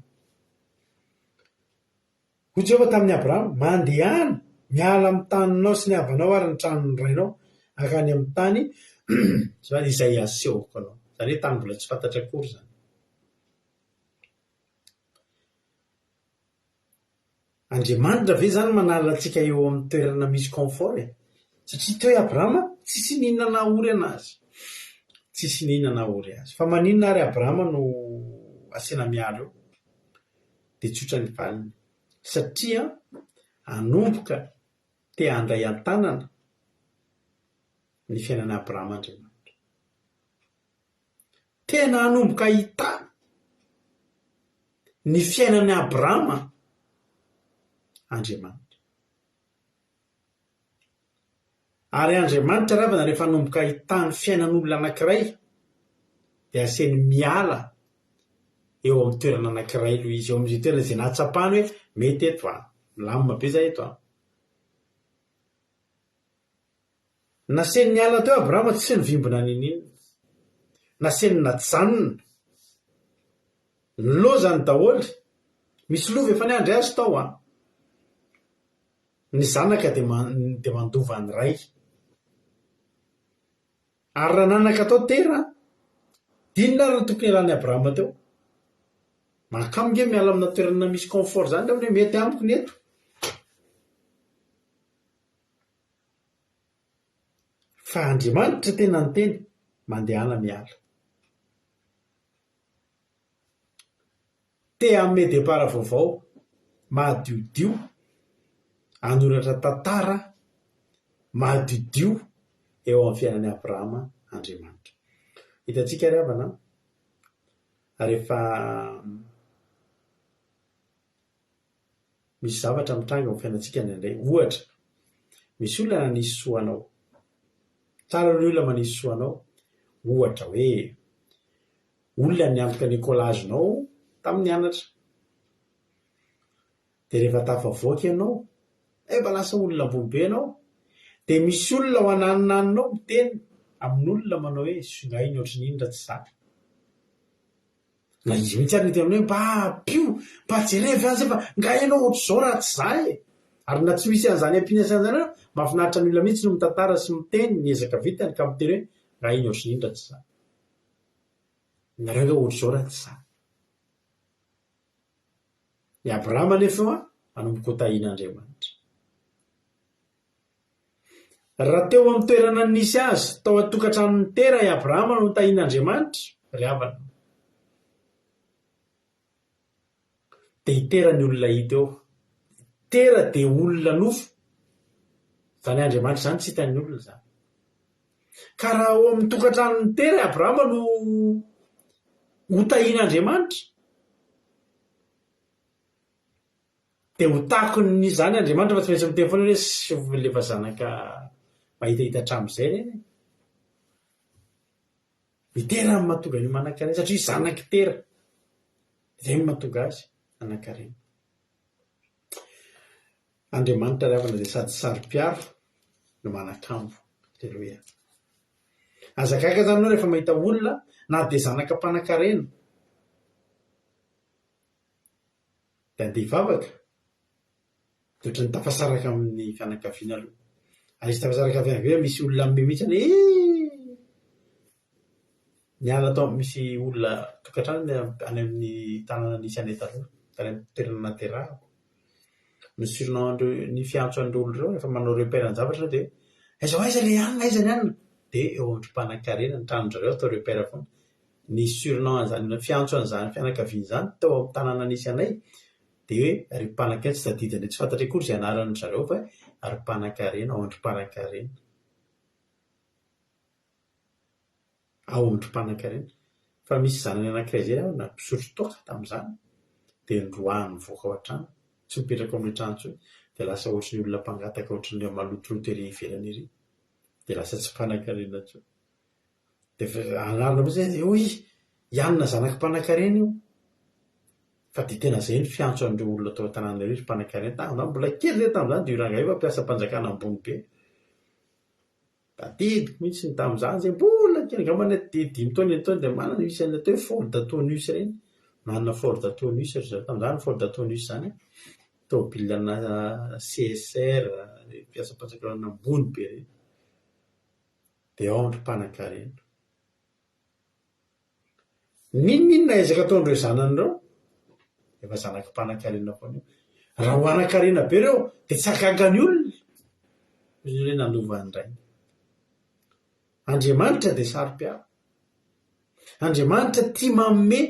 Hoy Jehova tamin'ny Abrahama mandehana miala amin'ny taninao sy ny havanao ary ny tranony rainao akany amin'ny tany zany izay asehoko anao, zany hoe tany mbola tsy fantatra akory zany. Andriamanitra ve zany manala antsika eo amin'ny toerana misy confort satria teo Abrahama tsisy ninona nahory azy fa maninona ary Abrahama no asena miala eo dia tsotra ny valiny satria hanomboka te handray an-tanana ny fiainan'ny Abrahama Andriamanitra, tena hanomboka hita ny fiainan'ny Abrahama Andriamanitra. Ary Andriamanitra ravana rehefa hanomboka hita ny fiainan'olona anankiray dia aseny miala eo amin'ny toerana anankiray aloha izy, eo amin'izay toerana izay nahatsapany hoe mety eto milamina be zay eto naseny niala teo Abrahama tsy ny vimbona ninina, naseny najanona ny lozany daholo, misy lova efa niandry azy tao ny zanaka dia mandova ny ray ary raha nanaka tao Tera dinona ary ny tokony ialany Abrahama teo makamonge miala amina toerana misy confort zany hoe mety amiko ny eto. Fa Andriamanitra tena ny teny mandehana miala te hanome depara vaovao mahadiodio hanoratra tantara mahadiodio eo amin'ny fiainan'ny Abrahama Andriamanitra. Hitantsika ry havana rehefa misy zavatra mitranga amin'ny fiainantsika indraindray, ohatra misy olona nanisy soanao, tsara ny olona manisy soanao, ohatra hoe olona niantoka Nikolazonao tamin'ny anatra dia rehefa tafavoaka ianao efa lasa olona bombe ianao dia misy olona ho ananonaninao miteny amin'ny olona manao hoe songainy ohatry ny indra tsy zaka na izy mihitsy ary niteny hoe mba jerevy azy fa nga ianao ohatry zao raha tsy za ary na tsy misy an'izany ampiana zany mahafinaritra ny olona mihitsy no mitantara sy miteny niezaka vitany ka miteny hoe nga iny ohatry ny indra tsy za nareo nga ohatry zao raha tsy za. I Abrahama nefa hanomboka ho tahian'Andriamanitra. Raha teo amin'ny toerana nisy azy tao atokantranony Tera i Abrahama no tahian'Andriamanitra ry havana dia Tera ny olona hita eo. Tera dia olona nofo zany Andriamanitra zany tsy hitan'ny olona zany. Ka raha ao amin'ny tokantranony Tera i Abrahama no ho tahian'Andriamanitra dia ho takony zany Andriamanitra fa tsy maintsy miteny foana hoe sy lefa zanaka mahitahita hatramin'izay reny ny Tera mahatonga ny manan-karena satria zanaky Tera izay mahatonga azy manan-karena. Andriamanitra ravana dia sady sary-piaro no manakambo. Aleloia. Azakaka zany anao rehefa mahita olona na dia zanaka mpanankarena dia andeha hivavaka dia ohatrany tafasaraka amin'ny fianakaviana aloha. Ary izy tafasaraka fianakaviana misy olona ame mihitsy any niala tao misy olona tokantrano any amin'ny tanàna nisy any taloha tany amin'ny toerana naterahako. Ny surnom ny fiantso an'ireo olona ireo rehefa manao repère-ny-javatra dia aiza le anina aiza ny anina dia eo androm-panan-karena ny tranon'zareo atao repère foana. Ny surnom an'izany ny fiantso an'izany fianakaviana izany tao amin'ny tanàna nisy anay dia hoe ry mpanan-karena tsy tadidiny tsy fantatra akory izay anaran'ny zareo fa ry mpanan-karena ao androm-panan-karena. Ao androm-panan-karena fa misy zanany anankiray izay aho nampisotro toaka tamin'izany dia ndroany mivoaka ao an-trano tsy mipetraka ao amin'ny trano intsony dia lasa ohatry ny olona mpangataka ohatry ny malotoloto ery ivelany ery dia lasa tsy mpanan-karena intsony. Dia anarina mihitsy hoy ianona zanaka mpanan-karena io fa dia tena izay ny fiantso an'ireo olona tao an-tanàna ery mpanan-karena. Tamin'izany mbola kely izay tamin'izany dia io rangahy io fampiasa mpanjakana ambony be. Tadidiko mihitsy ny tamin'izany izay mbola kely angambany dia 5 taona dia manana io isany atao hoe Ford Taunus ireny. Manana Ford Taunus ry zareo tamin'izany. Ford Taunus izany tômôbilina CSR mpiasa mpanjakana ambony be ireny dia ao androm-panan-karena. Ninona ezaka ataon'ireo zanan'ireo efa zanaka mpanan-karena foana io. Raha ho anan-karena be ireo dia tsy akakany olona izy hoe nanovan'ny ray. Andriamanitra dia saro-piaro. Andriamanitra tia manome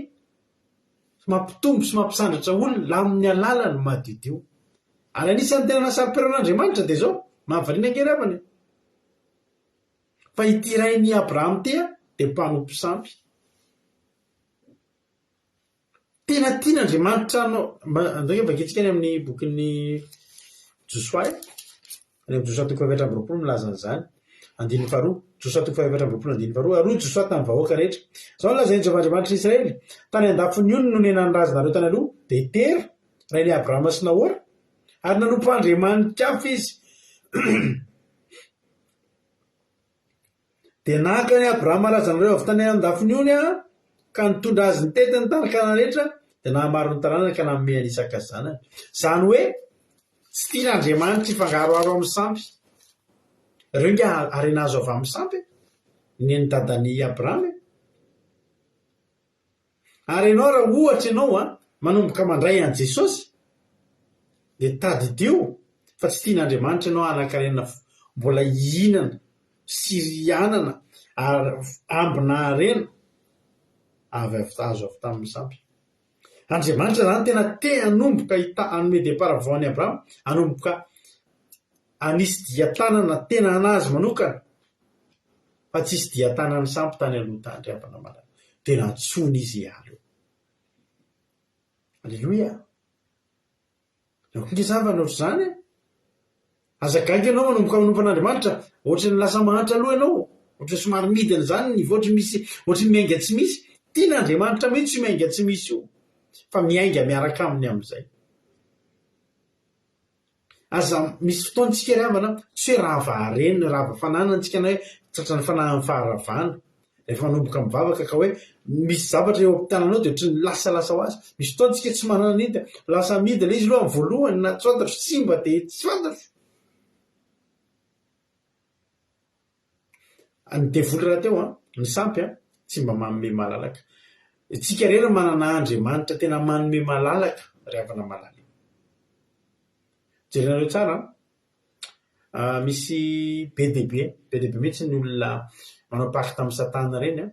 sy mampitombo sy mampisandratra olona amin'ny alalany madidio. Ary anisan'ny tena nasaro-piaron'Andriamanitra dia izao mahavariana ankeravany fa ity rain'i Abrahama ity dia mpanompo sampy. Tena tian'Andriamanitra anao andao vakitsika any amin'ny bokin'ny Josoa any amin'ny Josoa 1:7 milaza an'izany. Andininy faharoa Josoa 1:7 aroy Josoa tamin'ny vahoaka rehetra. Izao lazainy Jehovahandriamanitra Israely tany andafiny io no nenan'ny nareo tany aloha dia Tera rain'i Abrahama sy Nahora ary nanompo Andriamanitra hafa izy. Dia nahaka ny Abrahama lazanareo avy tany andafiny io ka nitondra azy ny tety ny tany-kanana rehetra dia nahamaro ny tanànany ka nanome any Isaka zanany. Izany hoe tsy tian'Andriamanitra hifangaroaro amin'ny sampy. Ireo nge harena azo avy amin'ny sampy ny dadany Abrahama. Ary ianao raha ohatra ianao manomboka mandray an' Jesosy dia tadidio fa tsy tian'Andriamanitra ianao hanan-karena mbola hihinana sy rianana ary ambina harena azo avy tamin'ny sampy. Andriamanitra zany tena hanomboka hanome depara voan'ny Abrahama hanomboka anisy dia-tanana tena anazy manokana fa tsisy dia-tanany sampy tany aloha tany ravana malala. Tena antsony izy ihany. Aleloia. Nge zavana ohatr'izany azagaga ianao manomboka manompan'Andriamanitra ohatry ny lasa mahantra aloha ianao ohatry somary midina izany ny voatry misy ohatry ny miainga tsy misy. Tian'Andriamanitra mihitsy miainga tsy misy io fa miainga miaraka aminy amin'izay. Aza misy fotoantsika ry havana tsy hoe raha vahareny raha vafananantsika na hoe tratran'ny fanahin'ny faharavana rehefa manomboka mivavaka ka hoe misy zavatra eo ampitananao dia ohatry ny lasalasa ho azy. Misy fotoantsika tsy manana nity lasa midina izy loha amin'ny voalohany na tsy fantatro simba dia tsy fantatro. Ny devoly raha teo ny sampy tsy mba manome malalaka. Tsika rehetra manana Andriamanitra tena manome malalaka ry havana malala. Jerenareo tsara misy BDB mihitsy ny olona manao paky tamin'ny Satana reny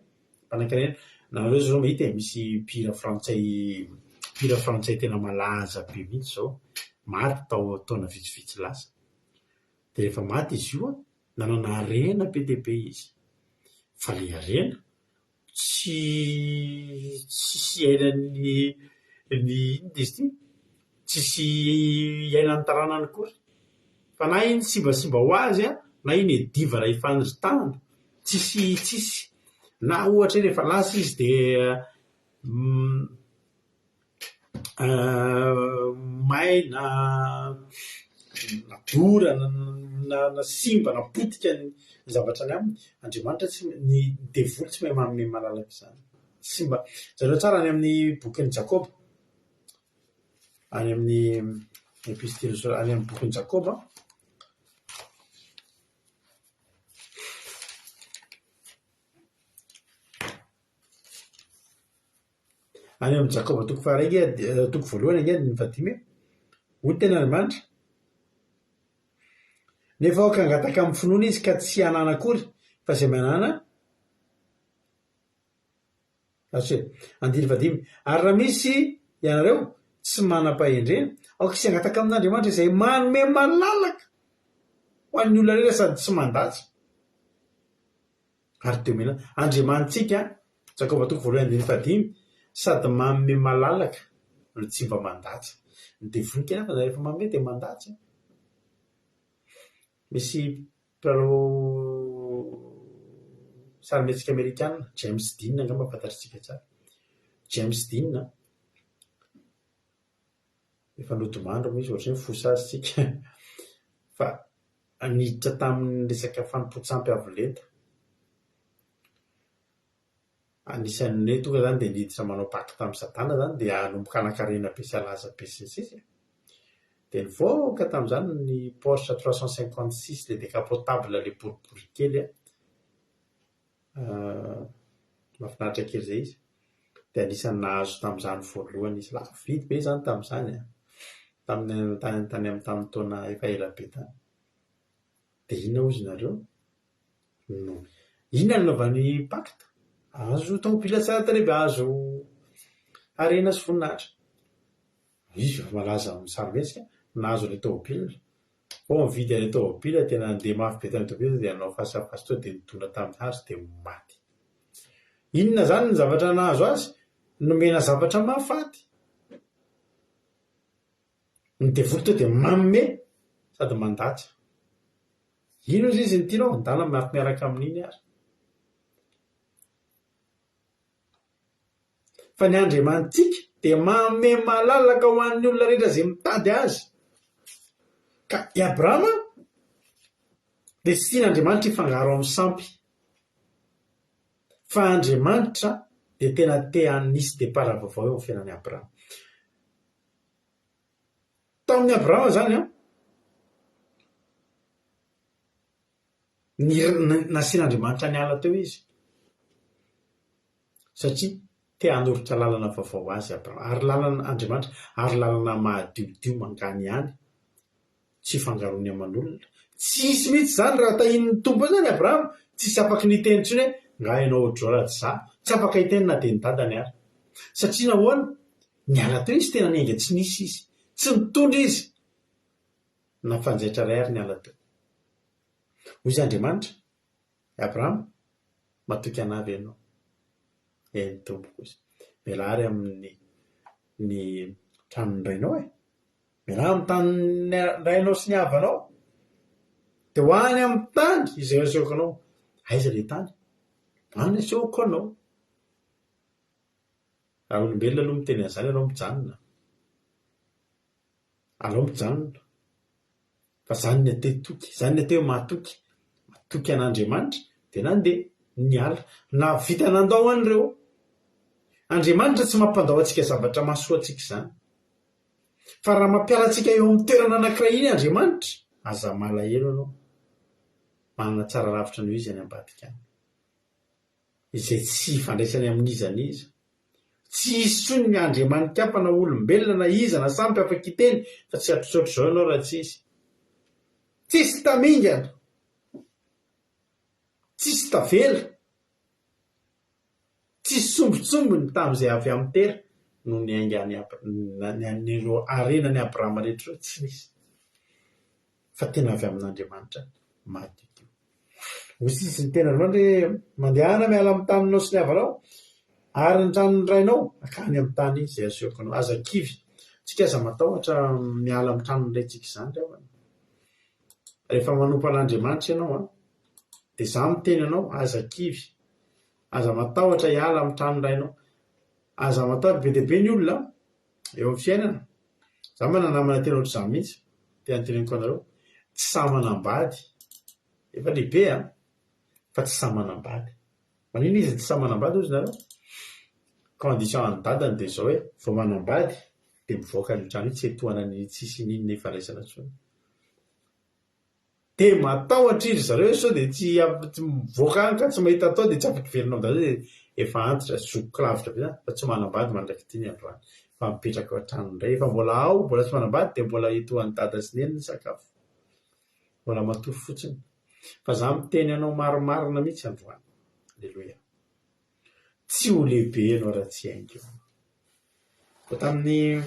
mpanan-karena. Nareo zao mahita misy mpihira frantsay tena malaza be mihitsy zao maty tao taona vitsivitsy lasa. Dia rehefa maty izy io nanana harena BDB izy fa le harena tsy iainany tsisy iainan'ny taranany kory fa na iny simbasimba ho azy na iny ediva raha hifanitana tsisy na ohatra rehefa lasa izy dia maina nadora na simba na potika ny zavatra ny aminy Andriamanitra tsy ny devoly tsy mahay manome malalaka izany. Simba zareo tsara any amin'ny bokin'ny Jakoba, any amin'ny epistily any amin'ny bokin'ny Jakoba any amin'ny Jakoba toko faharay toko voalohany angeny ny 15 hoy tena Andriamanitra, nefa aoka angataka amin'ny finoana izy ka tsy hanana akory fa izay manana andiny 15 ary raha misy ianareo tsy manam-pahendrena aoka tsy hangataka amin'Andriamanitra izay manome malalaka ho an'ny olona rehetra sady tsy mandatsy. Ary teo mena Andriamanitsika Jakoba toko voalohany andiny 15 sady manome malalaka no tsy mba mandatsy. Ny devoly kely fa rehefa manome dia mandatsy. Misy mpilalao sarimihetsika Amerikanina James Dean angamba fantatritsika tsara. James Dean efa nodomandro izy ohatran'ny fosazytsika fa niditra tamin'ny resaka fanompontsampy avo lenta. Anisan'ny hoe tonga zany dia niditra manao paky tamin'ny Satana zany dia hanomboka hanankarena be sy halaza be sy ny sisa. Dia nivoaka tamin'izany ny Porsche 356 le décapotable le boribory kely mahafinaritra kely izay izy. Dia anisany nahazo tamin'izany voalohany izy lafo vidy be zany tamin'izany tany amin'ny taona efa ela be tany. Dia inona hozy nareo? Inona no nanaovan'ny pacte? Azo tomobila tsara tarehy, azo harena sy voninahitra. Izy malaza amin'ny sarimihetsika nahazo ilay tomobila. Mividy ilay tomobila tena nandeha mafy be tany tomobila dia nanao fasafasy teo dia nidona tamin'ny hazo dia maty. Inona zany ny zavatra nahazo azy? Nomena zavatra mahafaty. Ny devoly teo dia manome sady mandatsy. Ino izy izy ny tianao? Andana miaraka amin'iny ary. Fa ny Andriamanitsika dia manome malalaka ho an'ny olona rehetra izay mitady azy. Ka i Abrahama dia tsy tian'Andriamanitra hifangaro amin'ny sampy. Fa Andriamanitra dia tena hanisy depara vaovao eo amin'ny fiainan'i Abrahama. Tamin'ny Abrahama zany nasian'Andriamanitra ny ala teo izy. Satria te hanoritra lalana vaovao azy Abrahama, ary lalana Andriamanitra, ary lalana mahadiodio mangany ihany, tsy fangarony aman'olona. Tsisy mihitsy zany raha tahin'ny tompo zany Abrahama, tsisy afaka niteny intsony hoe nga ianao ohatry za, tsy afaka hiteny na dia ny dadany ary. Satria nahoana? Niala teo izy tena niainga tsy nisy izy, tsy mitondra izy. Na fanjaitra ray ary niala teo. Hoy izy Andriamanitra, Abrahama, matoky anavy ianao. Ny tompoko izy. Mialahary amin'ny tranony rainao mialahary amin'ny tany rainao sy ny havanao. Dia ho any amin'ny tany izay asehoko anao. Aiza ilay tany? Any asehoko anao. Raha olombelona aloha miteny an'izany ianao mijanona. Alao mijanona. Fa izany ny ateo toky, izany ny ateo mahatoky. Matoky an'Andriamanitra dia nandeha niala. Na vita nandao an'ireo. Andriamanitra tsy mampandao antsika zavatra mahasoa antsika izany. Fa raha mampiala antsika eo amin'ny toerana anankiray iny Andriamanitra, aza malahelo ianao. Manana tsara lavitra noho izy any ambadika any. Izay tsy ifandraisany amin'iza n'iza. Tsy isony ny Andriamanitra na olombelona na iza na sampy afaka hiteny fa tsy atrosaotro izao ianao raha tsisy. Tsisy tamingana. Tsisy tavela. Tsisy sombitsombiny tamin'izay avy amin'ny tera no niaingan'ireo arenan'ny Abrahama rehetra tsy nisy. Fa tena avy amin'Andriamanitra mahadio. Hoy izy ny tena Andriamanitra hoe mandehana miala amin'ny taninao sy ny havanao ary ny tranony rainao akany amin'ny tany izay asehoko anao. Aza kivy. Tsika aza matahotra miala amin'ny tranony raintsika izany rehefa manompo an'Andriamanitra ianao dia za miteny anao aza kivy. Aza matahotra hiala amin'ny tranony rainao. Aza matahotra be dia be ny olona eo amin'ny fiainana. Za manana namana tena ohatr'izany mihitsy. teanteneniko anareo tsy samanambady efa lehibe fa tsy samanambady manino izy tsy samanambady ozy nareo condition any dadany dia zao hoe vao manambady dia mivoaka ny trano io tsy etohana ny tsisy ninona ifaraisana tsony dia matahotra izy zareo sao dia tsy mivoaka any ka tsy mahita atao dia tsy afaka velona ao dia efa antitra zokiko lavitra be fa tsy manambady mandraiky tiany androany fa mipetraka ao an-trano indray efa mbola ao mbola tsy manambady dia mbola etohan'ny dada sy neny ny sakafo mbola matofy fotsiny fa za miteny anao maromarina mihitsy androany alleloia tsy ho lehibe ianao raha tsy haingo ko tamin'ny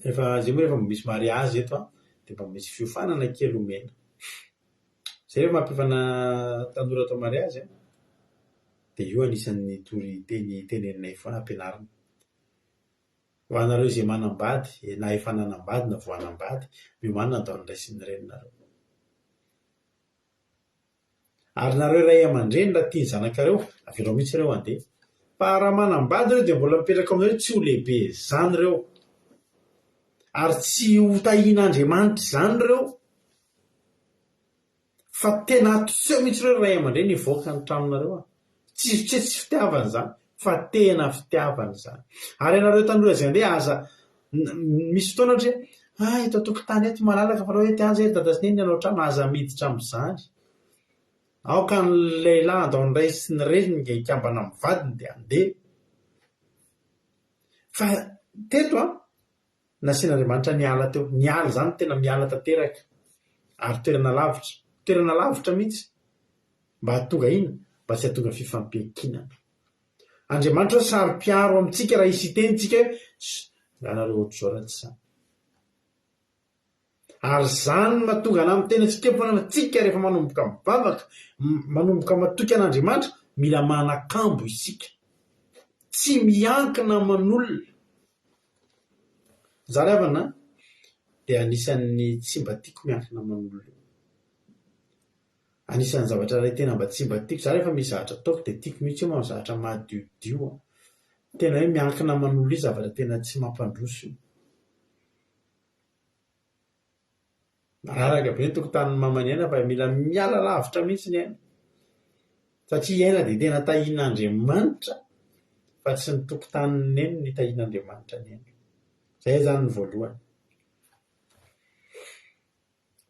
efa zay moa rehefa misy mariazy eto dia mba misy fiofanana kely omena zay rehefa mampifana tanora atao mariazy dia io anisan'ny tory teneninay foana ampianarina ho anareo izay manambady na efa nanambady na vao hanambady miomanina atao ny ray sy ny reninareo ary nareo ray aman-dreny raha tia ny zanakareo avelao mihitsy ireo andeha fa raha manambady ireo dia mbola mipetraka aminareo tsy ho lehibe zany ireo ary tsy ho tahian'Andriamanitra zany ireo fa tena atoseho mihitsy ireo ray aman-dreny ivoaka ny tranonareo tsy fitiavana zany fa tena fitiavana zany ary ianareo tanora izay andeha aza misy fotoana ohatra eto tokotany eto malalaka fa raha hoe tiaza dada sy neny ianao trano aza miditra amin'izany aoka ny lehilahy andao ny ray sy ny reniny ikambana amin'ny vadiny dia andeha fa teto nasian'Andriamanitra niala teo niala zany tena miala tanteraka ary toerana lavitra mihitsy mba hatonga ina mba tsy hatonga fifampiankinana Andriamanitra sary piaro amintsika raha isy itentsika anareo ohatr'izao raha tsy zany ary zany mahatonga ana amin'ny tena tsikepona tsika rehefa manomboka mivavaka manomboka matoky an'Andriamanitra mila manakambo isika tsy miankina aman'olona zary avana dia anisan'ny tsy mba tiako miankina aman'olona anisan'ny zavatra ray tena mba tsy mba tiako za rehefa misy zavatra ataoko dia tiako mihitsy io amin'ny zavatra mahadiodio tena hoe miankina aman'olona io zavatra tena tsy mampandroso mararaka be ny tokotanin'ny mamany aina fa mila miala lavitra mihitsy ny aina satria aina dia tena tahian'Andriamanitra fa tsy ny tokotaniny eny ny tahian'Andriamanitra ny aina zay zany ny voalohany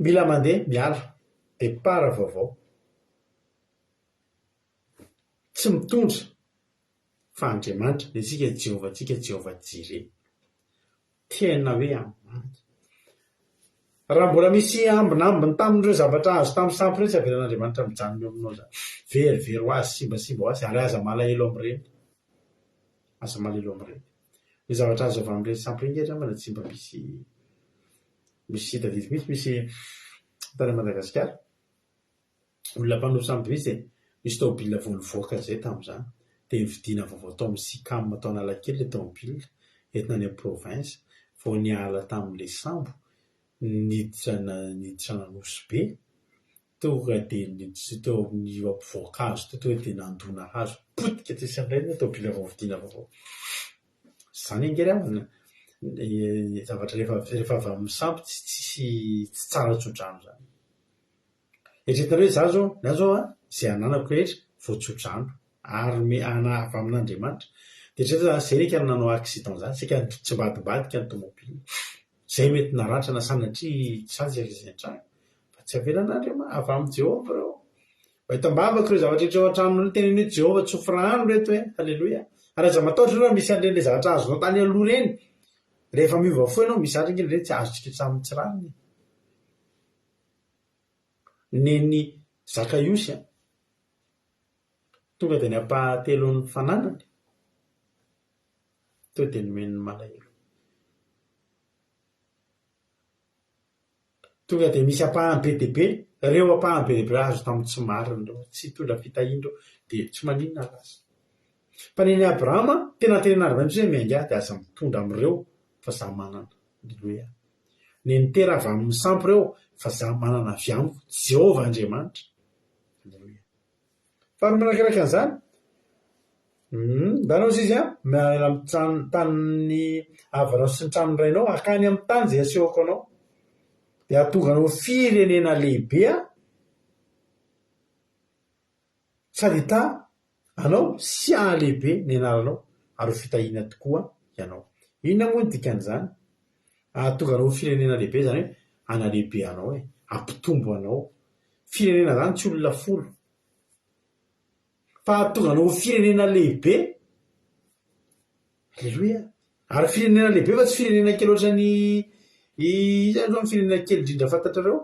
mila mandeha miala depara vaovao tsy mitondra fa Andriamanitra dia tsika Jehovah Jireh tena hoe raha mbola misy ambinambiny tamin'ireo zavatra azo tamin'ny sampy ireo tsy avelan'Andriamanitra mijanona eo aminao zany verivery ho azy simbasimba ho azy ary aza malahelo amin'ireny ny zavatra azo avy amin'ireny sampy ireny ngetra mana tsy mba misy tadidy misy tany Madagasikara olona mpanohy sampy mihitsy misy tômôbila voalovoaka zay tamin'izany dia nividiana vaovao tao amin'ny Sikam atao Analakely ilay tômôbila entina any amin'ny province vao niala tamin'ilay sambo niditra nanosy be tonga dia teo amin'ny voankazo teo dia nandona hazo potika tsy san'ireny tômôbila vao vidiana vaovao zany angery avana zavatra rehefa avy amin'ny sampy tsy tsara tsodrano zany eritreretinareo za zao izay ananako rehetra voatsodrano ary avy amin'Andriamanitra dia eritreretina zay reka nanao accident zany sika tsy mbadibadika ny tômôbila zay mety naratra na sanatria tsazy izay trano fa tsy avelan'Andriamanitra avy amin'ny Jehovah reo mahita mbavaka ireo zavatra rehetra ao an-tranony ny teneny hoe Jehovah tsofrano reto hoe alleloia ary aza matahotra ireo misy an'ireny zavatra azonao tany aloha reny rehefa miova fo ianao misy andro ireny tsy azotsika tsamin'ny tsirariny neny Zakaiosy tonga dia ny ampahatelo ny fananany teo dia nomeny malahelo tonga dia misy ampahany be dia be ireo ampahany be dia be azo tamin'ny tsy marina ireo tsy tondra fitahian-dreo dia tsy maninona lasa fa neny Abrahama tena tenen'Andriamanitra hoe miainga dia aza mitondra amin'ireo fa za manana alleloia neny Tera avy amin'ny sampy ireo fa za manana avy amiko Jehovah Andriamanitra alleloia fa raha mirakaraka an'izany Mbanao izy a miala amy taniny avanao sy ny tranonrainao akany amy tany zay asehoako anao de atonganao firenena lehibe a sady ta anao sy lehibe ny anaranao ary fitahina tokoa ianao. Inona moa ny dikan'izany? Atonganao firenena lehibe zany hoe analehibe anao ampitombo anao. Firenena zany tsy olona folo fa atonganao firenena lehibe. Alleloia. Ary firenena lehibe fa tsy firenena kely ohatrany izany zao firenena kely indrindra fantatrareo.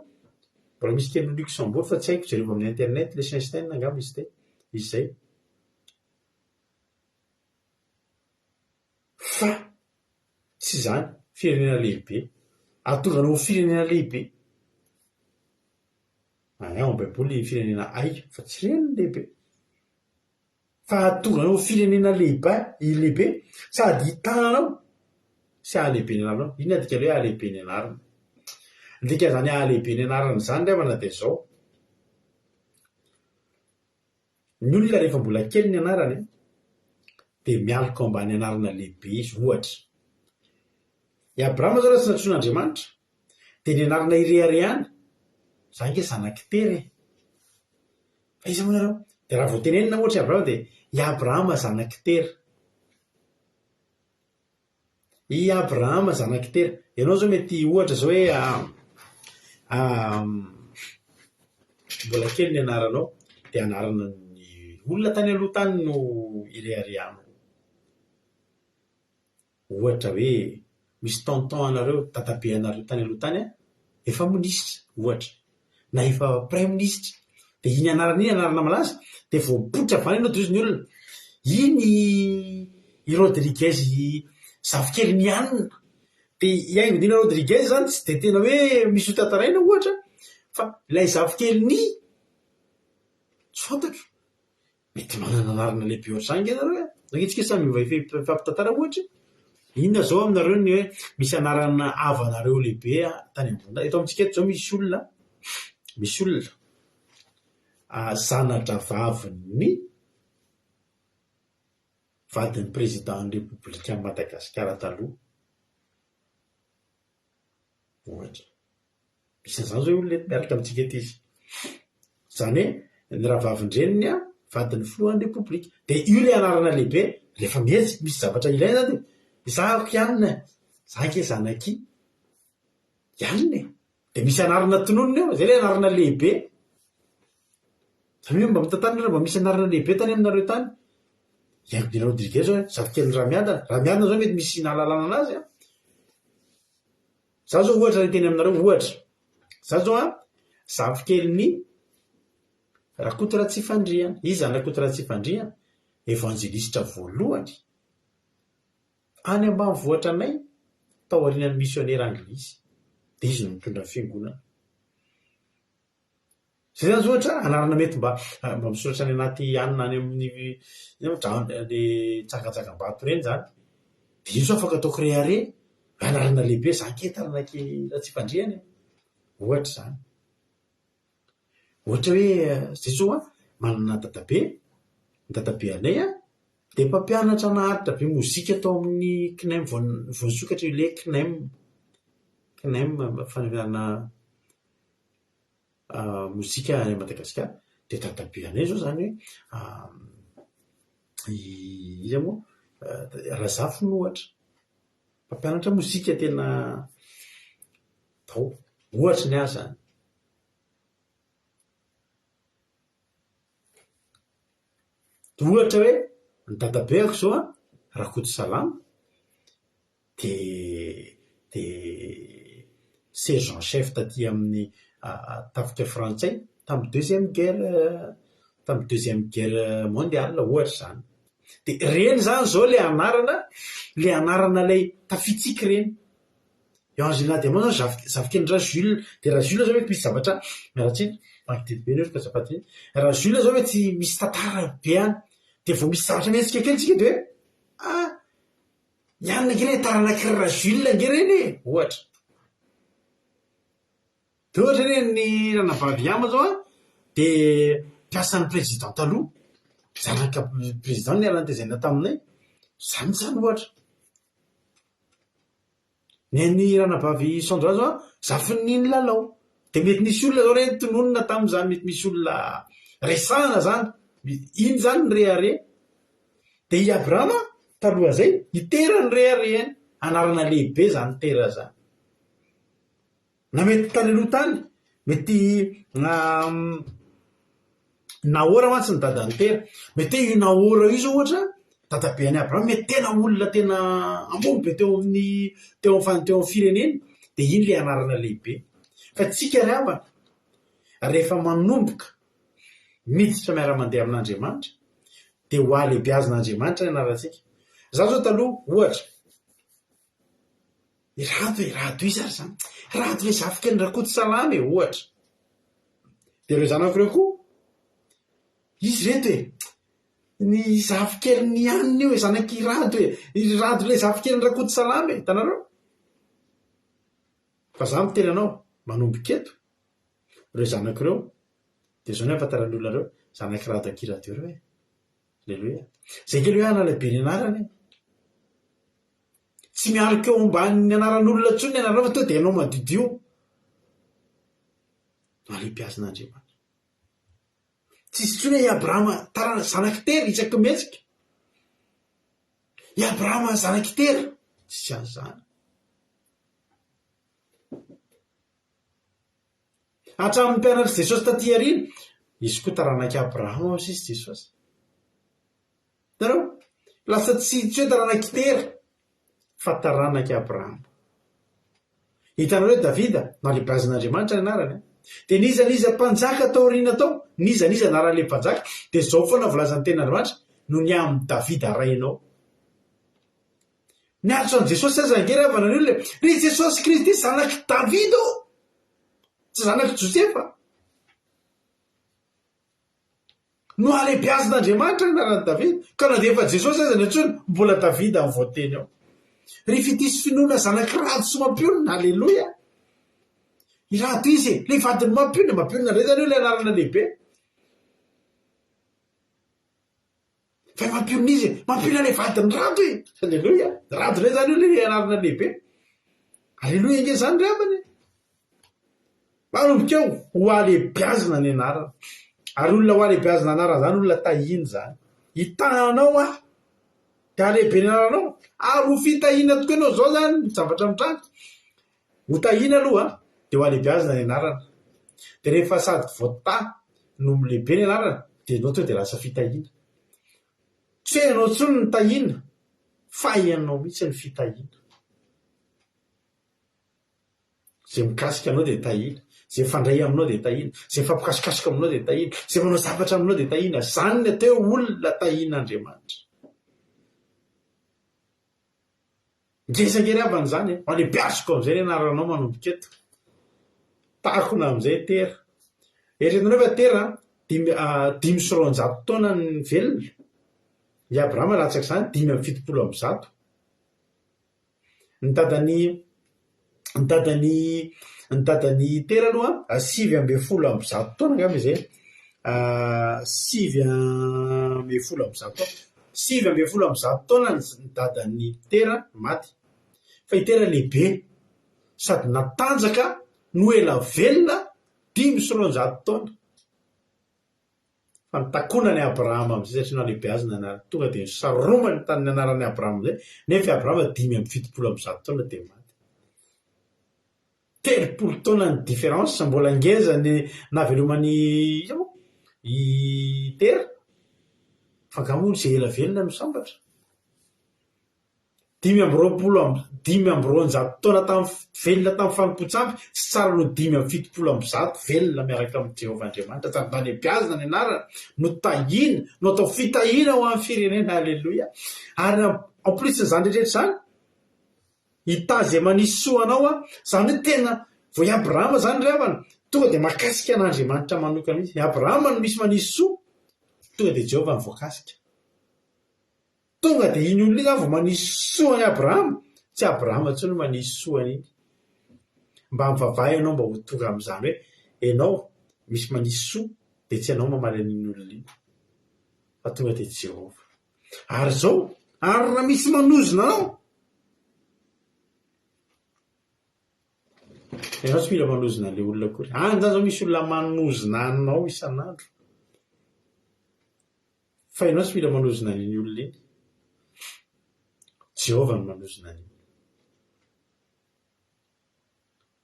Mbola misy teny Luxembourg fa tsy haiko jereo amin'ny internet le Liechtenstein angamba izy zay. Fa tsy zany firenena lehibe. Atonganao firenena lehibe. Ao amin'ny baiboly firenena ay fa tsy reny lehibe. Fa atonganao firenena lehibe sady hitanao sy ahalehibe ny anaranao. Inona dika hoe ahalehibe ny anarana? Dika zany ahalehibe ny anarana zany revana de zao. Ny olona rehefa mbola kely ny anarany de mialoka ambany anarana lehibe izy. Ohatra i Abrahama zao raha tsy natsoin'Andriamanitra de ny anarana irehareana zany ke zanaky tery. Fa iza moa nareo? De raha vao tenenina ohatra i Abrahama de i Abrahama zanaky tery. I Abrahama zanaky tery. Ianao zao mety ohatra zao hoe mbola kely ny anaranao de anarana ny olona tany aloha tany no ireharehanao. Ohatra hoe misy tonton anareo tatabe anareo tany aloha tany efa minisitra ohatra na efa prime ministre de iny anarana iny anarana malaza de voapotra avany anao de izy ny olona iny i Rodriguez zafikely nianina de iaingo dina Rodriguez zany tsy de tena hoe misy ho tataraina ohatra fa ilay zafikely ny tsy fantatro mety manana anarana lehibe ohatr'izany nge nareo zanitsika samy mifampitantara ohatra. Inona zao aminareo ny hoe misy anarana avanareo lehibe tany ambony eto amintsika eto zao misy olona zanatra vaviny vadin'ny président républicain Madagasikara taloha ohatra. Misy an'izany zao olona eto miaraka amintsika eto izy zany hoe ny rahavavin-dreniny vadin'ny filohan'ny repoblika de io le anarana lehibe rehefa mihetsy misy zavatra ilaina de zahako ianina zake zanaky ianina de misy anarana tononona eo zay le anarana lehibe. Zany hoe mba mitantarina mba misy anarana lehibe tany aminareo tany. Iaingo dina Rodriguez zao zafikely ramiadana zao mety misy nahalalana anazy za zao ohatra ny teny aminareo ohatra za zao zafikely ny Rakotoratsifandriana. Izy zany Rakotoratsifandriana evangelistra voalohany any ambanivohitra anay tao aorian'ny missionnaire anglisy de izy no mitondra ny fiangonana. Zay zany ohatra anarana mety mba misoratra any anaty anina any amin'ny le tsangantsangambato reny zany de io zao afaka ataoko rehare anarana lehibe zanketaranaky Ratsifandriana ohatra zany. Ohatra hoe zay zao manana dadabe anay de mpampianatra naharitra be mozika atao amin'ny CNEM voasokatra io le CNEM fanaviana mozika any Madagasikara de dadabe anay zao zany hoe iza moa Razafy no ohatra mpampianatra mozika tena tao ohatra ny azy zany. Ohatra hoe ny dadabeako zao Rakotosalama de sergent chef taty amin'ny tafika frantsay tamin'ny deuxième guerre mondiale ohatra zany. De reny zany zao le anarana lay tafitsika reny. Eo Angela Diamant zao zafikely Rajules de Rajules zao mety misy zavatra miaratsiny magnididibe ny ka zapatiny. Rajules zao mety misy tantara be any de vao misy zavatra miantsika kely tsika de hoe ianona nge taranakry Rajules nge reny ohatra. De ohatra ny ranavavy ama zao de mpiasan'ny président taloha zanaka président ny alantezaina taminay zany zany ohatra ny ranavavy sandrazo a zafin'iny lalao de mety misy olona zao reny tononona tamin'izany mety misy olona resahana zany iny zany ny rehare de i Abrahama taloha zay itera ny reharehany anarana lehibe zany tera zany na mety tany aloha tany mety Nahora mantsy ny dadany tera mety io Nahora io zao ohatra dadabeany Abrahama mety tena olona tena ambony be teo amin'ny firenena de iny le anarana lehibe fa tsika ry havana rehefa manomboka miditra miara-mandeha amin'Andriamanitra de ho alehibeazan'Andriamanitra ny anarantsika za zao taloha ohatra rato izary zany rato le zafika ny rakoto salamy ohatra de reo zanako reo koa izy reto ny zafikely ny aniny io zanaky rato le zafikely ny rakoto salamy tanareo fa za miteny anao manomboka eto reo zanako reo de zao ny afatarany olona reo zanaky rato akirato reo aleloia zay kely hoe analabe ny anarany tsy mialika eo amban'ny anaran'olona tsony anareo fa to de anao madidio alehibeazan'Andriamanitra tsisy tsony hoe i Abrahama tarana zanaky tera isaky metsika i Abrahama zanaky tera tsisy azy zany hatramin'ny mpianatry Jesosy taty arina izy koa taranaky Abrahama sisy Jesosy tareo lasa tsy hoe taranaky tera fa taranaky Abrahama hitanareo hoe Davida nalehibeazan'Andriamanitra ny anarany de niza mpanjaka tao aoriana tao niza anaran'le mpanjaka de zao foana volazan'ny ten'Andriamanitra no ny amin'ny Davida rainao ny atso an' Jesosy aza angery avana ny olona ry Jesosy Kristy zanaky Davida tsy zanaky Josefa no alehibeazan'Andriamanitra ny anaran'ny Davida ka na de efa Jesosy aza ny antsony mbola Davida amin'ny voateny ao ry fitisy finoana zanaky rato sy mampionina aleloia i rato izy le vadiny mampionina ndray zany io le anarana lehibe fa mampionina izy mampionina le vadiny rato aleloia rato ndray zany io le anarana lehibe aleloia nge zany ry amany manomboka eo ho alehibeazana ny anarana ary olona ho alehibeazana anarana zany olona tahiny zany hitanao de alehibe ny anaranao ary ho fitahina tokoa ianao zao zany mitsambatra mitranga ho tahina aloha de ho alehibeazana ny anarana de rehefa sady voata no lehibe ny anarana de anao to de lasa fitahina tsy hoe anao tsony ny tahina fa ianao mihitsy ny fitahina zay mikasika anao de tahina zay fandray aminao de tahina zay fampikasikasika aminao de tahina zay manao zavatra aminao de tahina zany ny ateo olona tahin'Andriamanitra ngesangery avany zany alehibeaziko am'izay ny anaranao manomboka eto takona am'izay tera eritreretanareo fa tera 500 taona ny velona i Abrahama latsaky zany 570 ny dadany tera aloha 510 taona angamba izay 510 taona ny dadany tera maty fa itera lehibe sady natanjaka no ela velona 500 taona fa nitakonany Abrahama am'izay satria nalehibeazana anarany tonga de saromany tany anaran'ny Abrahama zay nefa Abrahama 570 taona de maty 30 taona ny différence mbola ngeza ny navelomany i tera fa gamono zay ela velona no sambatra 590 taona velona tamin'ny fanompontsampy sy tsara no 570 velona miaraka amin'ny Jehovah Andriamanitra sady nalehibeazana ny anarana no tahina no atao fitahina ho amin'ny firenena aleloia ary en plus zany rehetra zany itazy manisy soanao zany hoe tena vo i Abrahama zany ry havana tonga de makasika an'Andriamanitra manokana izy i Abrahama no misy manisy soa tonga de Jehovah ny voakasika tonga de iny olona zany vo manisy soany Abrahama tsy Abrahama tsy no manisy soany iny mba mivavaha ianao mba ho tonga am'izany hoe ianao misy manisy soa de tsy ianao mamaly an'iny olona iny fa tonga de Jehova. Ary zao, ary raha misy manozona anao, ianao tsy mila manozona an'ilay olona akory. Any zany zao misy olona manozona anao isan'andro. Fa ianao tsy mila manozona an'iny olona iny. Jehova no manozona an'iny.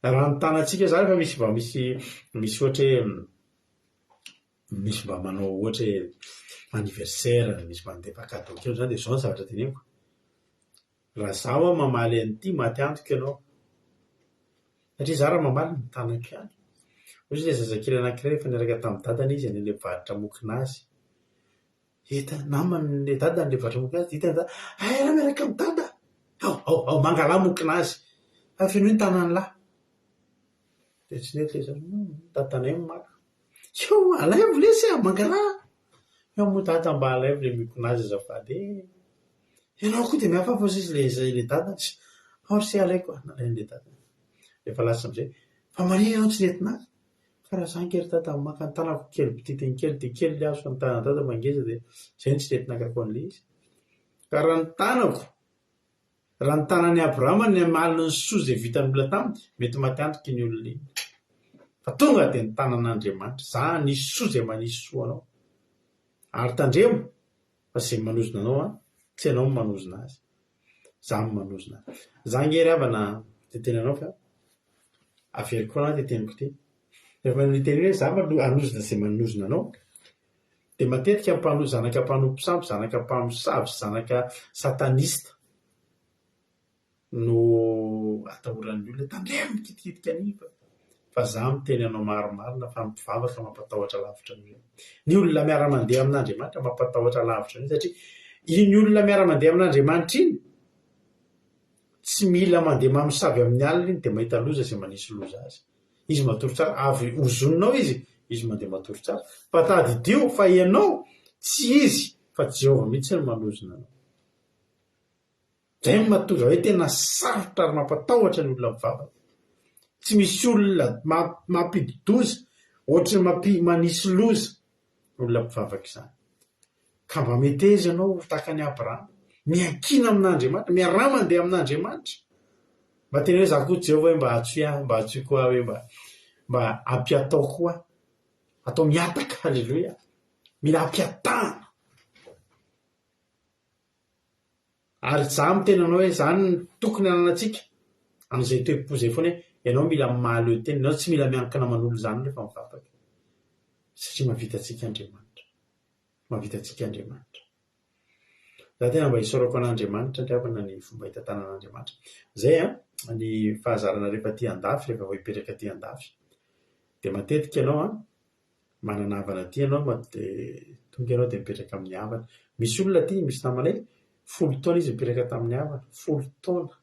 Raha nitanantsika zany fa misy ohatra hoe misy mba manao ohatra hoe anniversaire, misy mandefa cadeau kely zany, dia zao ny zavatra teneniko. Raha zaho mamaly an'ity, maty antoka ianao. Satria za raha mamaly nitanako ihany. Ohatsy ilay zazakely anankiray rehefa niaraka tamin'ny dadany izy any ilay varotra mokinazy. Hita namany ilay dadany ilay varotra mokinazy, hitany dada, raha miaraka amin'ny dada. Ao mangalahy mokinazy. Fa feno hoe tanany lahy. Dia tsy nety ilay zany, dadanay maka. Io alaivo lesy mangalahy. Io moa dada mba alaivo ilay mokinazy azafady. Ianao koa dia miafafa sisy ilay dadany. Ary sy alaiko nalain'ilay dadany. Rehefa lasa amin'izay, fa marina ianao tsy nentin'azy. Fa raha zany kely dada maka ny tanako kely bititiny kely dia kely ilay azo ny tanana dada mangeza dia izay tsy nentinakako an'ilay izy. Ka raha ny tanako, raha ny tanan'i Abrahama ny amaliny ny soa izay vitan'olona taminy, mety maty antoka iny olona iny. Fa tonga dia ny tanan'Andriamanitra, za nisy soa izay manisy soa anao. Ary tandremo, fa izay manozona anao, tsy ianao no manozona azy. Za no manozona azy. Za ngery havana teteny anao fa avery koa na teteniko ty. Rehefa niteny hoe za anozona izay manozona anao, dia matetika zanaka mpanompo-sampo, zanaka mpamosavy, zanaka satanista no atahoran'ny olona tandremo mikitikitika an'iny. Fa za miteny anao maromarina fa mivavaka mampatahotra lavitra an'io. Ny olona miara-mandeha amin'Andriamanitra mampatahotra lavitra an'io satria iny olona miara-mandeha amin'Andriamanitra iny tsy mila mandeha mamosavy amin'ny alina iny dia mahita loza izay manisy loza azy. Izy matory tsara, avy ozoninao izy mandeha matory tsara. Fa tadidio fa ianao tsy izy fa Jehova mihitsy no manozona anao. Izay no mahatonga hoe tena sarotra ary mampatahotra ny olona mivavaka. Tsy misy olona mampidoza ohatry manisy loza olona mpivavaka izany. Ka mba meteza ianao tahaka ny Abrahama, miankina amin'Andriamanitra, miara-mandeha amin'Andriamanitra. Mba tena hoe za koa Jehova hoe mba atsoy koa hoe mba ampiatao koa, atao miataka, halleloia, mila ampiatana. Ary za miteny anao hoe zany tokony ananantsika amin'izay toe-po izay foana hoe ianao mila mamaly eo teny, ianao tsy mila miankina manolo zany rehefa mivavaka. Satria mahavitantsika Andriamanitra. Mahavitantsika Andriamanitra. Za tena mba hisaorako an'Andriamanitra ndriavana ny fomba hitantanan'Andriamanitra. Zay ny fahazarana rehefa ty andafy, rehefa vao hipetraka ty andafy. Dia matetika ianao manana havana ty ianao dia tonga ianao dia mipetraka amin'ny havana. Misy olona ty, misy namanay 10 taona izy mipetraka tamin'ny havana, 10 taona.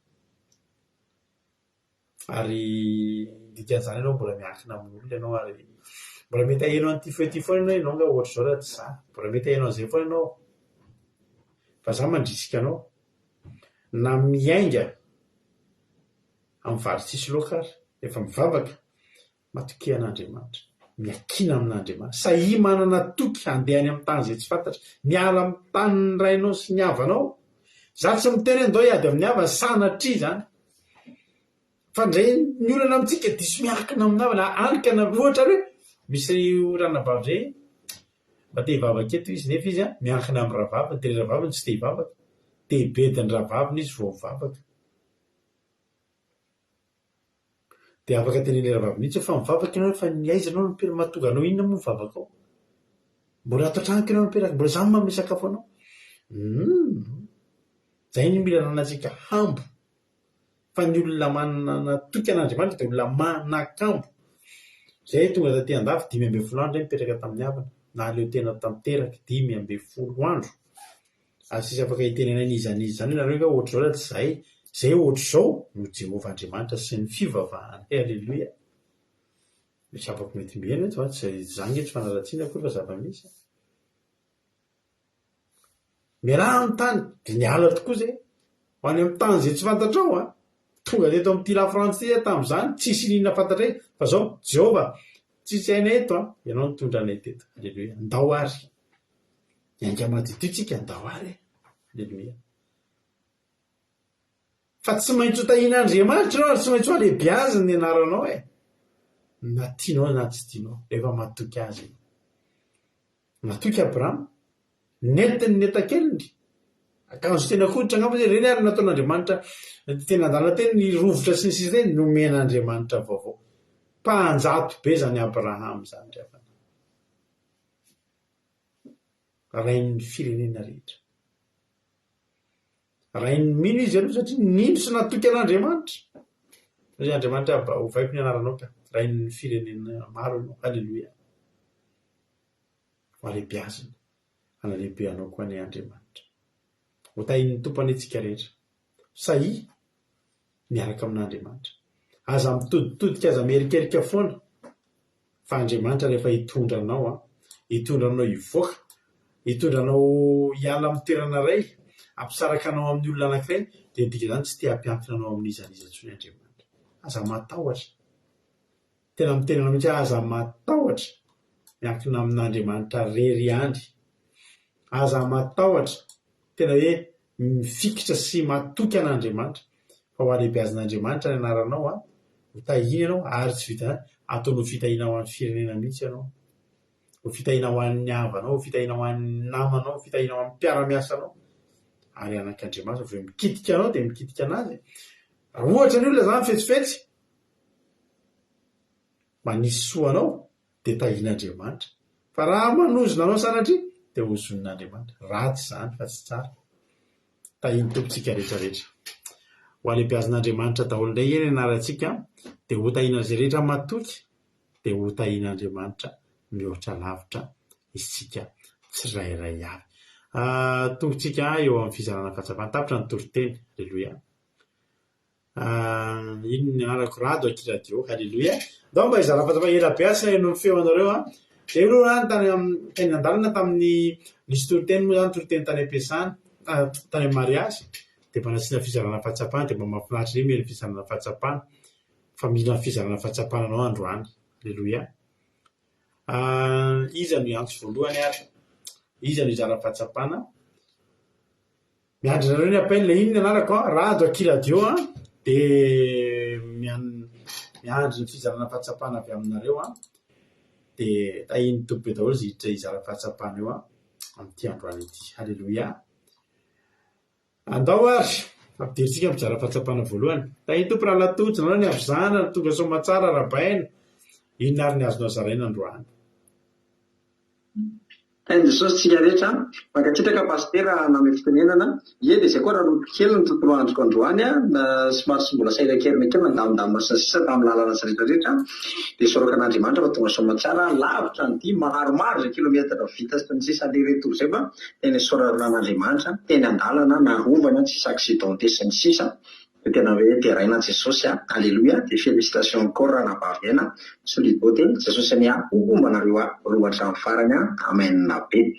Ary dikan'izany ianao mbola miankina amin'olona ianao ary mbola mety hahenao an'ity feo ty foana ianao nga ohatra zao raha tsy za. Mbola mety hahenao an'izay foana ianao. Fa za mandrisika anao na miainga amin'ny vary tsisy laoka ary efa mivavaka matokian'Andriamanitra, miankina amin'Andriamanitra. Sahia manana toky handehany amin'ny tany izay tsy fantatra, miala amin'ny tany ny rainao sy ny havanao. Za tsy miteny andao hiady amin'ny havana, sanatria zany. Fa ndray ny olana amintsika diso miankina amin'ny havana, ankana ohatra hoe misy ranabavy zay mba te hivavaka eto izy nefa izy miankina amin'ny rahavaviny, dia rahavaviny tsy te hivavaka, dia bediny rahavaviny izy vao mivavaka. Dia afaka tenen'ny rahavaviny mihitsy fa mivavaka ianao fa ny aiza anao no mahatonga anao inona moa mivavaka ao? Mbola ato an-tranoko ianao mipetraka, mbola zany manome sakafo anao. Zay ny mila nanantsika hambo. Fa ny olona manana toky an'Andriamanitra dia olona manan-kambo. Zay tonga taty andafy 5 andro mipetraka tamin'ny havana, na leo tena tanteraka 5 andro. Ary sisy afaka hitenenay nizanizy zany nareo hoe ohatr' zao raha tsy zay, zay ohatr' zao no Jehova Andriamanitra sy ny fivavahany. Halleloia. Misy afaka mety mihena tsy zany tsy fanaratsiana koa fa zava-misy. Miaraha amin'ny tany dia niala tokoa zay. Ho any amin'ny tany izay tsy fantatrao tonga teto amin'ity lafrance ty tamin'izany tsisy ninona fantatray fa zao Jehova tsisy hainay eto ianao nitondra anay teto. Halleloia. Ndao ary Mianga madio tsika andawary. Aleluia. Fa tsy maintsy ho tahian'Andriamanitra ianao, tsy maintsy ho alehibiaziny ny anaranao e. Na tianao na tsy tianao, rehefa matoky azy. Natoky Abrahama, nentiny nenta-keliny. Akanjo tena koditra angamba zay reny ary nataon'Andriamanitra tena andalana teny ny rovotra sy ny sisa teny nomen'Andriamanitra vaovao. Mpanjato be zany Abrahama zany rehefa. Rain'ny firenena rehetra. Rain'ny mino izy aloha satria nino sy natoky an'Andriamanitra. Satria Andriamanitra hovaiko ny anaranao ka. Rain'ny firenena maro ianao. Halleluia. Ho alehibiazina. Hanalehibeanao koa ny Andriamanitra. Ho tahin'ny tompany antsika rehetra. Sahy miaraka amin'Andriamanitra. Aza mitoditodika, aza merikerika foana. Fa Andriamanitra rehefa hitondra anao, hitondra anao hivoaka, hitondra anao hiala amin'ny toerana iray, ampisaraka anao amin'ny olona anankiray, dia dika zany tsy te hampiankina anao amin'izaniza intsony Andriamanitra. Aza matahotra. Tena mitenana mihitsy aza matahotra miankina amin'Andriamanitra rery ihany. Aza matahotra tena hoe mifikitra sy matoky an'Andriamanitra. Fa ho alehibiazin'Andriamanitra ny anaranao, ho tahiny ianao ary tsy vita ataonao fitahina ho an'ny firenena mihitsy ianao. Ho fitahina ho an'ny havanao, ho fitahina ho an'ny namanao, ho fitahina ho an'ny mpiara-miasanao. Ary anak'Andriamanitra vao mikitika anao dia mikitika anazy. Raha ohatra ny olona zany fetsifetsy, manisy soanao dia tahin'Andriamanitra. Fa raha manozona anao sanatria dia hozon'Andriamanitra. Ratsy zany fa tsy tsara. Tahiny tompontsika rehetrarehetra. Ho alehibiazin'Andriamanitra daholo indray eny anarantsika, dia ho tahin'izay rehetra matoky, dia ho tahin'Andriamanitra mihoatra lavitra isika tsirairay avy. Tongotsika eo amin'ny fizarana fahatsapana. Tapitra ny toriteny. Halleluia. Ino ny anarako rado akiradio. Halleluia. Ndao mba izara fahatsapana ela-biasa eno ny feo anareo. Dia aloha tany andalana tamin'ny nisy toriteny moa zany, toriteny tany am-piasana, tany amin'ny mariazy. Dia mba nasiana fizarana fahatsapana, dia mba mahafinaritra izy mila fizarana fahatsapana. Fa mila fizarana fahatsapana anao androany. Halleluia. Iza no antso voalohany ary? Iza no izara fahatsapana? Miandry nareo ny appel, ino ny anarako? Rado akiradio, dia miandry ny fizarana fahatsapana avy aminareo. Dia tahiny tompbe daholo ziditra izara fahatsapana eo amin'ity androany ity. Halleluia. Andao ary ampidirintsika mizara fahatsapana voalohany. Tahiny tompo raha latody nareo ny avizana, tonga somatsara rabaina. Inona ary ny azonao zaraina androany? Tain'i Jesosy tsika rehetra, mankatsitraka pastera name fitenenana, ie dia izay koa raha kely ny tontolo androko androany, somary sy mbola sairakerina kely mandamindamina sy sisa tamin'ny lalana sy rehetrarehetra, dia soraka an'Andriamanitra fa tonga somatsara, lavitra ny ity, maromaro izay kilometatra vita sy ny sisa aleretoro izay fa teny sorarana an'Andriamanitra, teny andalana, narovana, tsy misy accidenté sy ny sisa. Tena hoe teraina Jesosy. Alléluia. Des félicitations encore raha nabavena sy libote Jesosy ny ombanareo rohatra amin'ny farany. Amen na be.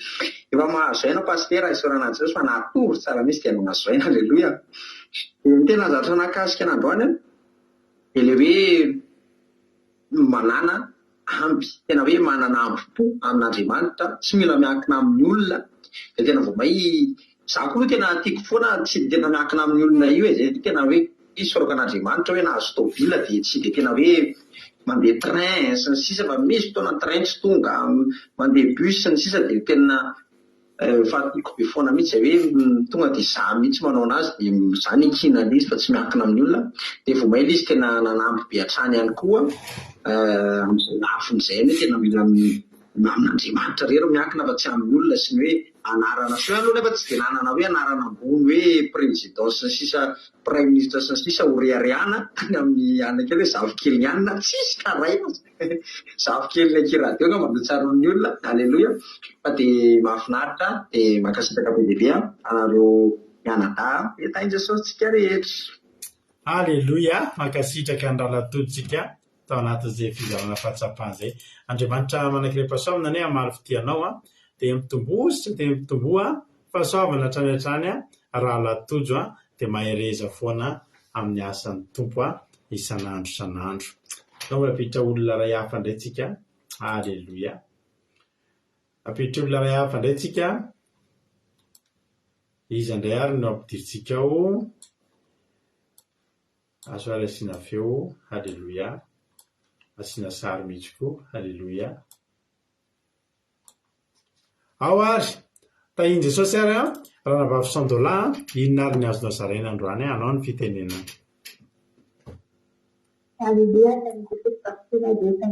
Efa mahazo aina pastera isorana Jesosy fa natory tsara misy tena mahazo aina. Alléluia. Ny tena zavatra nakasika n'androany dia le hoe manana ampy, tena hoe manana ampy-po amin'Andriamanitra, tsy mila miankina amin'ny olona. Dia tena vao may za koa tena tiako foana tsy tena miankina amin'ny olona io e, tena hoe soraka an'Andriamanitra hoe nahazo tôbila dia tsy dia tena hoe mandeha train sy ny sisa, fa misy fotoana train tsy tonga, mandeha bus sy ny sisa dia tena fatiako be foana mihitsy hoe tonga dia za mihitsy manao anazy dia za ny kina izy fa tsy miankina amin'ny olona. Dia vao may izy tena nanampy be hatrany ihany koa amin'izay lafin'izay hoe tena mila amin'Andriamanitra rery miankina fa tsy amin'ny olona sy ny hoe anarana sy aloha nefa tsy dia nanana hoe anarana ambony hoe président sy ny sisa, prime ministre sy ny sisa ho reharehana any amin'ny anakely hoe zafikely anina tsisy karaina zafikely ny akiradio ka mandrotsarony olona. Alléluia. Fa dia mahafinaritra dia mankasitraka be dia be anareo mianadahy etainy Jesosy tsika rehetra. Alléluia. Mankasitraka andralatoditsika tao anatin'izay fizarana fahatsapana izay. Andriamanitra manankiray pasoavana ny amaly fitianao dia mitombosa dia mitomboa fahasoavana hatrany hatrany raha latojo dia mahereza foana amin'ny asan'ny tompo isan'andro isan'andro. Nao apitra olona ray hafa indray tsika. Alléluia. Apitra olona ray hafa indray tsika izy andray ary no ampidiritsika ao azo ary asiana feo halleloia asiana sary mihitsy koa halleloia ao ary tahiny Jesosy ary raha nabavy $100 inona ary ny azonao zaraina androany anao ny fitenenana Haleluia, thank you for pastora Deta.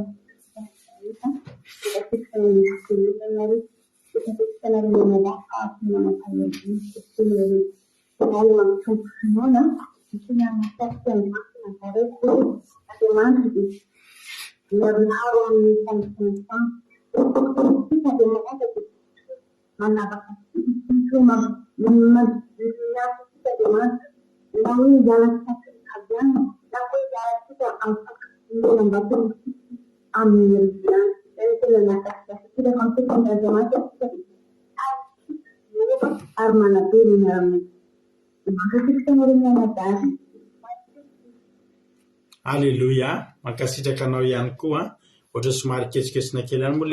Alléluia, mankasitraka anao ihany koa ohatra somary ketsiketsina kely ihany moa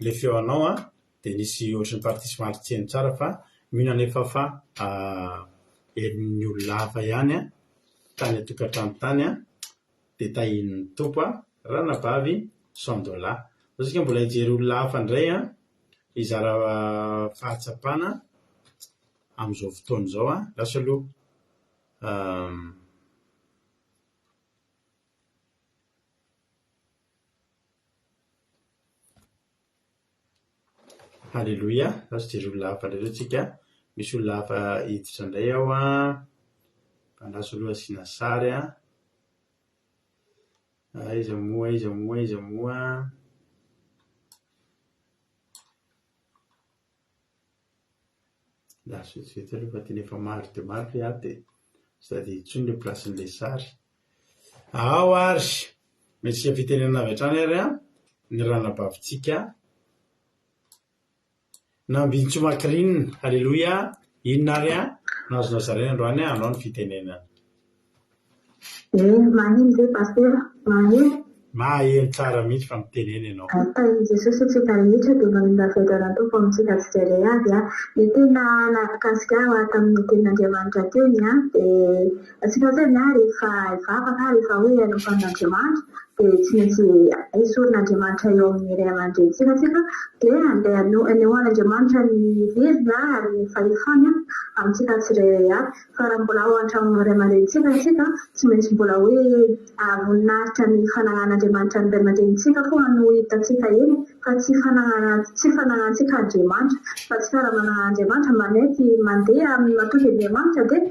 le feo anao dia nisy ohatrany partie somary tsy hainy tsara fa mino anefa fa herin'ny olona hafa ihany tany atokantrano tany dia tahin'ny tompo raha nabavy $100 zasika mbola hijery olona hafa indray izara fahatsapana amin'izao fotoana izao lasa aloha Alléluia, lasa jery olona hafa indray tsika misy olona hafa hiditra indray ao lasa aloha asiana sary iza moa lasa vetivety aloha fa tena efa maro dia maro dia sady intsony le plasin'le sary ao ary metsika fitenenana avy hatrany ary ny ranabavitsika Nambintsomakirinina, halleluia, inona ary nazonao zaraina androany anao ny fitenenana. Maheno zay pastora, maheno. Maheno tsara mihitsy fa mitenena ianao. Tahin'i Jesosy tsika rehetra dia manimba fiadarana tompo amintsika tsy jery avy ny tena nakasika tamin'ny tenin'Andriamanitra teny dia atsika zany rehefa vavaka rehefa hoe alofan'Andriamanitra dia tsy maintsy esorin'Andriamanitra eo amin'ny iray aman-drentsika dia andeha anehoan'Andriamanitra ny verina ary ny fahefany amintsika tsirairay avy fa raha mbola ao an-tramon'ny iray aman-drentsika isika tsy maintsy mbola hoe voninahitra ny fanangan'Andriamanitra ny iray aman-drentsika foana no hitantsika eny fa tsy fanangantsika Andriamanitra fa tsy fara-manana Andriamanitra manety mandeha amin'ny matonga Andriamanitra dia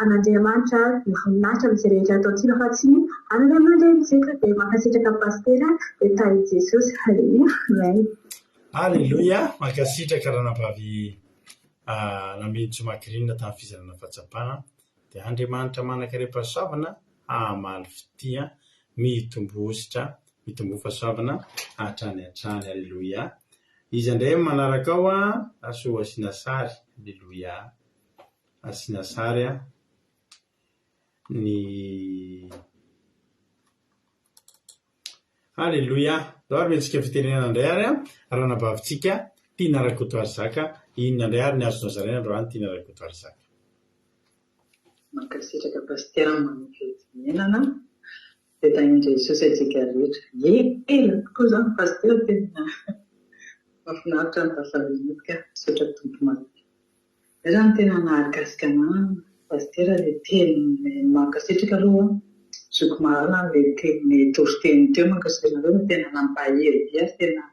an'Andriamanitra ny voninahitra amin'ny rehetra ataontsika fa tsy ny anana aman-drentsika dia mankasitraka pastera dia tahin'i Jesosy halleluia amen. Alléluia, mankasitraka ranabavy Nambintsomakirinina tamin'ny fizarana fahatsapana dia Andriamanitra manankaream-pahasoavana hamaly fitia mitombo fahasoavana hatrany halleluia. Izy indray manaraka ao aso asiana sary halleluia asiana sary ny halleluia zao ary mentsika fitenenana indray ary ranabavitsika Tiana Rakotoarizaka inona indray ary ny azonao zaraina androany Tiana Rakotoarizaka. Mankasitraka pastera manao fitenenana dia tahin'i Jesosy antsika rehetra ela tokoa izany pastera tena mahafinaritra ny tafavinitika misaotra tompo maty izany tena nahakasika pastera dia teny mankasitraka aloha zoko marana ilay teny toriteny teo mankasitraka aloha tena nampahery dia tena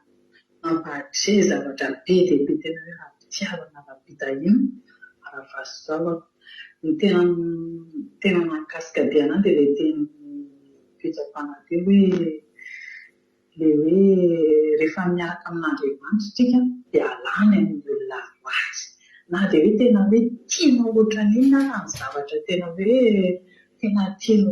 nampahakise zavatra be dia be tena hoe raha-pitiavana raha-pita iny ara-fahasoavako ny tena nakasika be anahy dia ilay teny fitsapana teo hoe rehefa miaraka amin'Andriamanitra tsika dia alany amin'ny olona ratsy na dia hoe tena hoe tianao ohatran'iny ny zavatra tena hoe tena tianao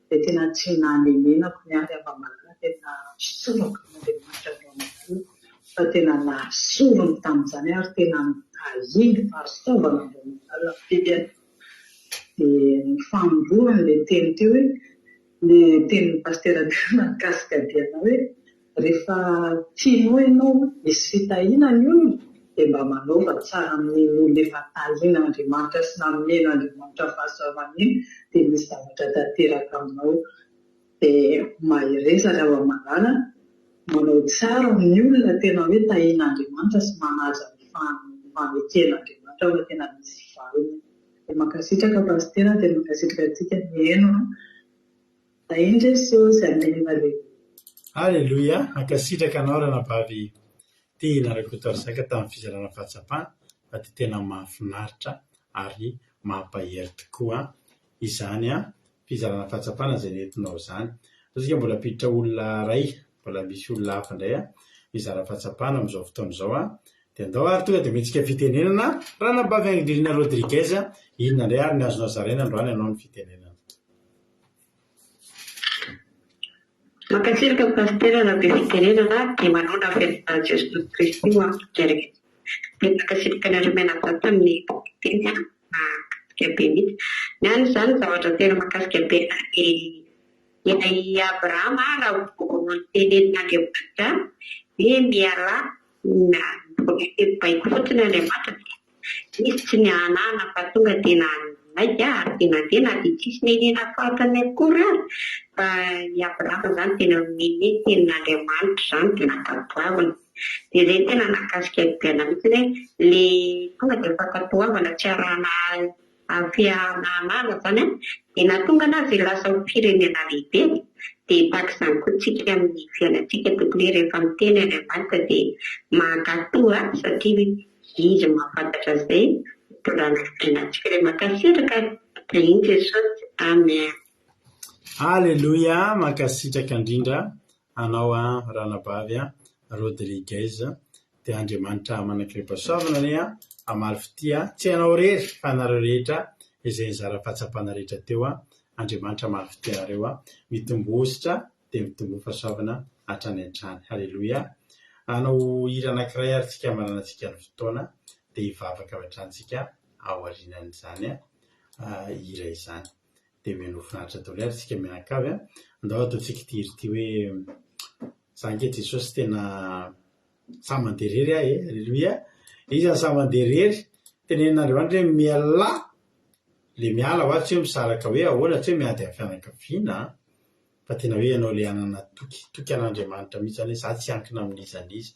dia tena tsy nanenenako ny ary afa-malala tena sorako n'Andriamanitra no fa tena nasorony tamin'izany ary tena ahiny fahasoavana amin'ala fidiny dia ny famborony ilay teny teo hoe ilay tenin'ny pastera nakasika be anao hoe rehefa tianao ianao misy fitahiana ny olona dia mba manova tsara amin'ny olona efa taliana Andriamanitra sy namen'Andriamanitra fahasoavana iny dia misy zavatra tanteraka aminao. Dia mahiresaka ao Malala manao tsara ny olona tena hoe tahian'Andriamanitra sy manaja ny fameken'Andriamanitra ao tena misy valiny. Dia mankasitraka pastera dia mankasitraka antsika mihaino tahindra Jesosy izay amin'ny lehibe. Alleluia, mankasitraka anao ranabavy tia nareko toarzaka tamin'ny fizarana fahatsapana fa dia tena mahafinaritra ary mampahery tokoa izany fizarana fahatsapana izay nentinao izany. Isika mbola piditra olona ray, mbola misy olona hafa indray mizara fahatsapana amin'izao fotoana izao dia andao ary tonga dia metsika fitenenana ranabavy Angelina Rodriguez inona indray ary ny azonao zaraina androany ianao ny fitenenana. Makasirika pastera na be fitenenana dia manona fety Jesosy Kristy kereke. Dia makasirika nareo menavata amin'ny teny kasika be mihitsy. Ny any izany zavatra tena makasika be ilay Abrahama raha tenen'Andriamanitra hoe miala baiko fotsiny Andriamanitra misy tsy ny anana fa tonga dia naika ary dia nandeha na dia tsisy nenena fatany akory ary fa i Abrahama izany tena mine tenin'Andriamanitra izany dia nakatoavana. Dia izay tena nakasika biana mihitsy hoe le tonga dia fakatoavana tsy arahana fiahanana izany dia nahatonga anazy lasa ho firenena lehibe. Dia tahaka izany koa tsika amin'ny fiainantsika tokony rehefa miteny Andriamanitra dia mankatoa satria izy mahafantatra izay raha fiainantsika dia mankasitraka iny Jesosy. Amen. Alleluia, mankasitraka indrindra anao ranabavy Rodriguez dia Andriamanitra manankirepasoavana ny amalifity tsy anao rery fa anareo rehetra izay nizara fahatsapana rehetra teo Andriamanitra malifity anareo mitombositra dia mitombo fahasoavana hatrany an-trany. Alleluia. Anao hira anankiray ary tsika mananantsika ny fotoana dia hivavaka ao an-trantsika ao aorianan'izany hira izany dia mino finaritra daholo ary tsika mianakavy andao ataontsika ity hira ity hoe zange Jesosy tena samanderery Alleluia. Izy samanderery tenen'Andriamanitra hoe miala le miala ho tsy hoe misaraka hoe ahoana tsy hoe miady amin'ny fianakaviana fa tena hoe ianao le anana toky an'Andriamanitra mihitsy zany hoe za tsy ankina amin'izan'izy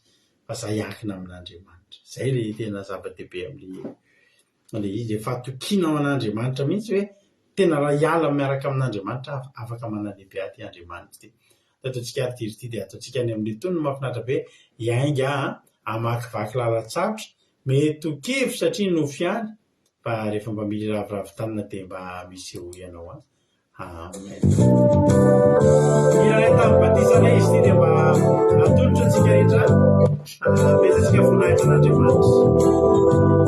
fa za hiankina amin'Andriamanitra. Izay le tena zava-dehibe amin'le izy efa tokinao an'Andriamanitra mihitsy hoe tena raha hiala miaraka amin'Andriamanitra afaka manalehibe aty Andriamanitra ity. Ataontsika ary ity ity dia ataontsika any amin'ny tony mahafinaritra be hiainga hamakivaky lalatsarotra mety ho kevy satria nofiany fa rehefa mba mily raviravitanana dia mba misy eo ianao Amen. Ilay tamin'ny batisana izy ity dia mba atolotra antsika rehetra metantsika voninahitra an'Andriamanitra.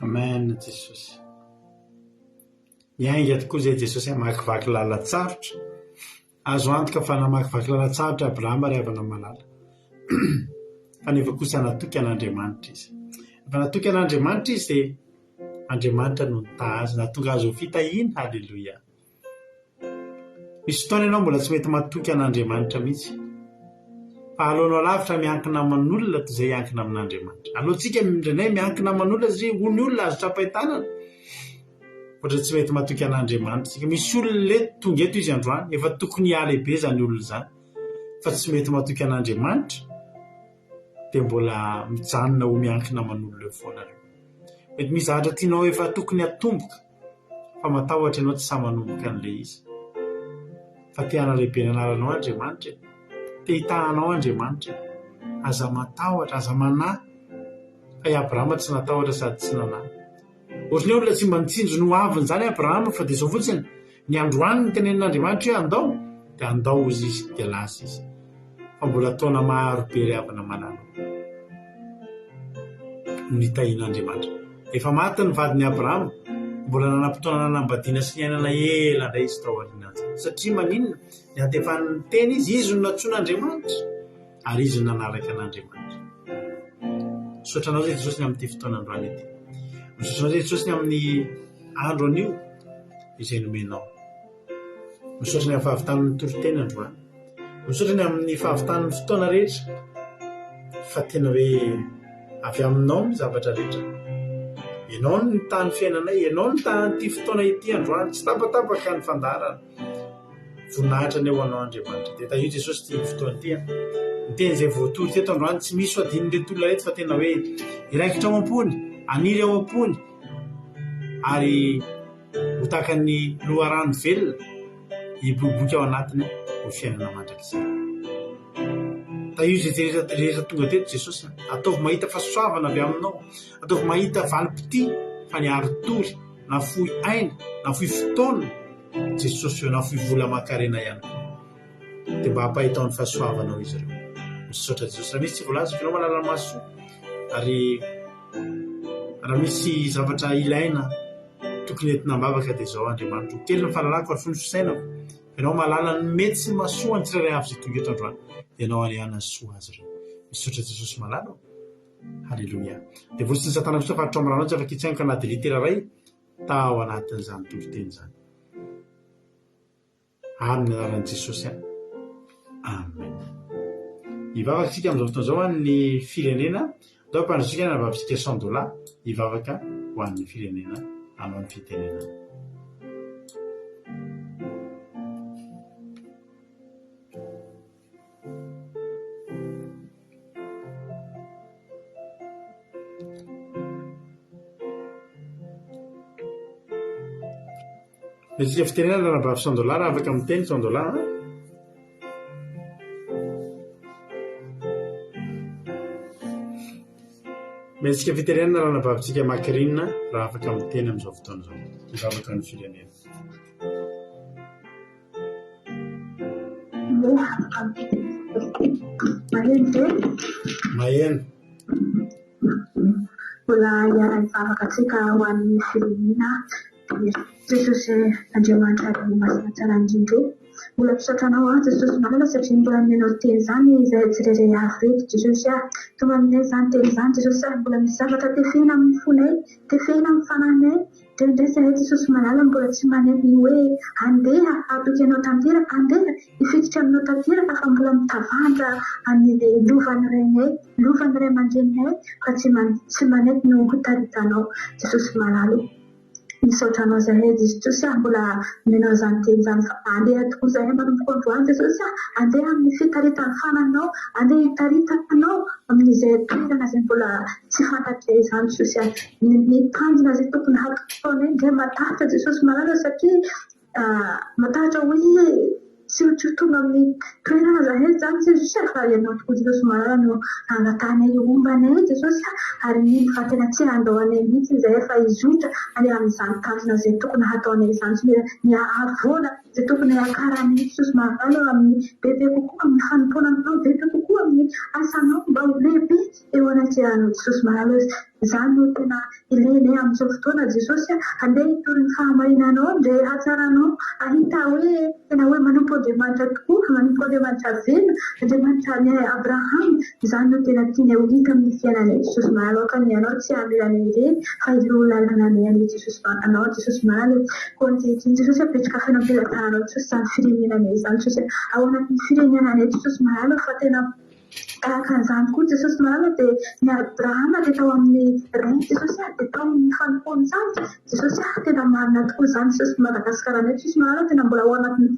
Amen Jesosy. Iainga tokoa zay Jesosy hamakivaky lalatsarotra. Azo antoka fa namakivaky lalatsarotra Abrahama ry havana malala. Fa nefa kosa natoky an'Andriamanitra izy. Fa natoky an'Andriamanitra izy dia Andriamanitra no nitaha azy nahatonga azy ho fitahina. Halleloia. Misy fotoana ianao mbola tsy mety matoky an'Andriamanitra mihitsy. Fa alohanao lavitra miankina aman'olona toy izay hiankina amin'Andriamanitra. Alohantsika indray miankina aman'olona satria hoy olona azo trapahitana. Ohatra tsy mety matoky an'Andriamanitra. Misy olona le tonga eto izy androany efa tokony hialehibe zany olona zany. Fa tsy mety matoky an'Andriamanitra dia mbola mijanona ho miankina aman'olona foana reo. Mety misy zavatra tianao efa tokony hatomboka fa matahotra ianao tsy sa manomboka an'ilay izy. Fa te hanalehibe ny anaranao Andriamanitra. Te hitahanao Andriamanitra. Aza matahotra, aza manahy. Fa i Abrahama tsy natahotra sady tsy nanahy. Ohatrany olona tsy mba nitsinjo no aviny zany Abrahama fa dia izao fotsiny ny androany ny tenen'Andriamanitra hoe andao dia andao izy dia lasa izy. Fa mbola taona maro be ry havana malala. Nitahian'Andriamanitra. Efa maty ny vadin'i Abrahama. Mbola nanam-potoana nanambadiana sy niainana ela indray izy tao aoriana azy. Satria maninona ny antefan'ny teny izy no natsoan'Andriamanitra ary izy no nanaraka an'Andriamanitra. Misotranao zay Jesosy ny amin'ity fotoana androany ity. Misotranao zay Jesosy ny amin'ny andro anio izay nomenao. Misaotra ny amin'ny fahavitan'ny toroteny androany. Misaotra ny amin'ny fahavitan'ny fotoana rehetra. Fa tena hoe avy aminao ny zavatra rehetra. Ianao ny tany fiainanay, ianao ny tany ity fotoana ity androany, tsy tapatapaka ny fandarana. Voninahitra ny eo anao Andriamanitra. Dia tahio Jesosy ity fotoana ity. Ny teny izay voatory teto androany tsy misy adinon'ilay olona rehetra fa tena hoe iraikitra ao am-pony, aniry ao am-pony ary ho tahaka ny loharano velona hiboboka ao anatiny ho fiainana mandrakizay. Tahio izay rehetra tonga teto Jesosy. Ataovy mahita fahasoavana avy aminao. Ataovy mahita valim-pity fa niaro tory na fohy aina na fohy fotoana Jesosy eo na fohy vola aman-karena ihany koa. Dia mba hampahitao ny fahasoavanao izy ireo. Misaotra Jesosy. Raha misy tsy voalaza finao malala maso ary raha misy zavatra ilaina tokony entina ambavaka dia izao Andriamanitra. Kely ny fahalalako ary fony fisainako ianao malala ny mety sy masoa ny tsirairay avy zay tonga eto androany dia ianao aliana ny soa azy ireo misaotra Jesosy malala halleloia dia votsy ny satana fisafaritra ao maranao tsy afaka hitsainaka anaty litera ray tao anatin'izany toro-teny zany amin'ny anaran'i Jesosy amen. Ivavaka amin'izao fotoan'izao ny firenena dao mpandrotsika navavisika $100 ivavaka ho an'ny firenena hanao ny fitenenana. Isika fitenenana navavy $100 afaka miteny $100 Mesika fitenenana raha navavitsika makirinina raha afaka miteny amin'izao fotoan'izao ivavaka ny firenena. Maheno mbola hiara-mivavaka antsika ho an'ny firenena Jesosy Andriamanitra ary masina tsara indrindra mbola mpisotranao Jesosy malala satria mbola menao teny zany izay tsirairay avy eto Jesosy tonga aminay zany teny zany Jesosy mbola misy zavatra tefena amin'ny fonay tefena amin'ny fanahinay Dendesa Jesosy malala mbola tsy manemy hoe andeha atoky anao tanteraka andeha ifititra aminao tanteraka fa mbola mitavandra amin'ny lovan'ny ray aman-dreninay fa tsy manety no hitaritanao Jesosy malala misaotranao zahay Jesosy mbola menao zany teny zany fa andeha tokoa zahay manomboka androany Jesosy andeha amin'ny fitaritan'ny fanahinao andeha hitaritanao amin'izay toerana zay mbola tsy fantatray zany Jesosy ny tanjona zay tokony hataonay ndray matahatra Jesosy malala satria matahatra hoe tsy tonga amin'ny toerana zahay zany Jesosy fa ianao tokoa Jesosy malala no angatanay ombanay Jesosy ary ny fa tena tsy andahoanay mihitsy zahay fa izotra any amin'izany tanjona zay tokony hataonay zany ny avoana zay tokony akaranay Jesosy malala amin'ny bebe kokoa amin'ny fanompoananao bebe kokoa amin'ny asanao mba ho lehibe eo anatrehanao Jesosy malala zany no tena ilainay amin'izao fotoana Jesosy andeha hitory ny fahamarinanao ndray hatsaranao ahita hoe tena hoe manompo Andriamanitra tokoa manompo Andriamanitra velona Andriamanitra ny Abraham zany no tena tiana ho hita amin'ny fiainanay Jesosy malala ka ny anao tsy amilanay ireny fa ilo lalana anay Jesosy anao Jesosy malala koa ankehitriny Jesosy apetraka fenampilatananao Jesosy zany firenenanay zany Jesosy ao anatin'ny firenenanay Jesosy malala fa tena tahaka an'izany koa Jesosy malala dia ny Abrahama dia tao amin'ny reny Jesosy dia tao amin'ny fanompoany zany Jesosy tena marina tokoa zany Jesosy Madagasikara Jesosy malala tena mbola ao anatin'ny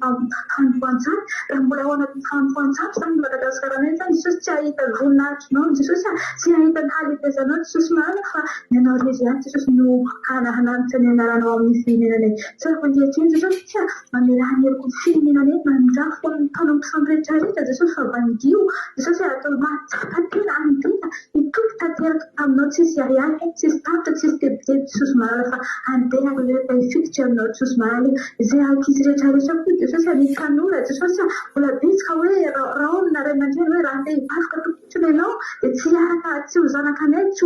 fanompoany zany raha mbola ao anatin'ny fanompoany zany zany Madagasikara zany Jesosy tsy ahita voninahitrinao Jesosy tsy ahita ny halefezanao Jesosy malala fa ny anao rery ihany Jesosy no hananitra ny anaranao amin'ny firenenanay tsy afaka ankehitriny Jesosy tsy mamelany eriko ny firenenanay mandrafo amin'ny mpanompo rehetrarehetra Jesosy fa bandio Jesosy atao matsaka tena andina itoky tanteraka aminao tsisy ariary tsisy tapitra tsisy tebiteby Jesosy malala fa andeha rehefa ifititra aminao Jesosy malala izay ankizy rehetrarehetra koa Jesosy ny tanora Jesosy mbola betsaka hoe raha olona ray aman-dreny hoe raha andeha hivaroka tokotrony ianao dia tsy araka tsy ho zanakanay tsy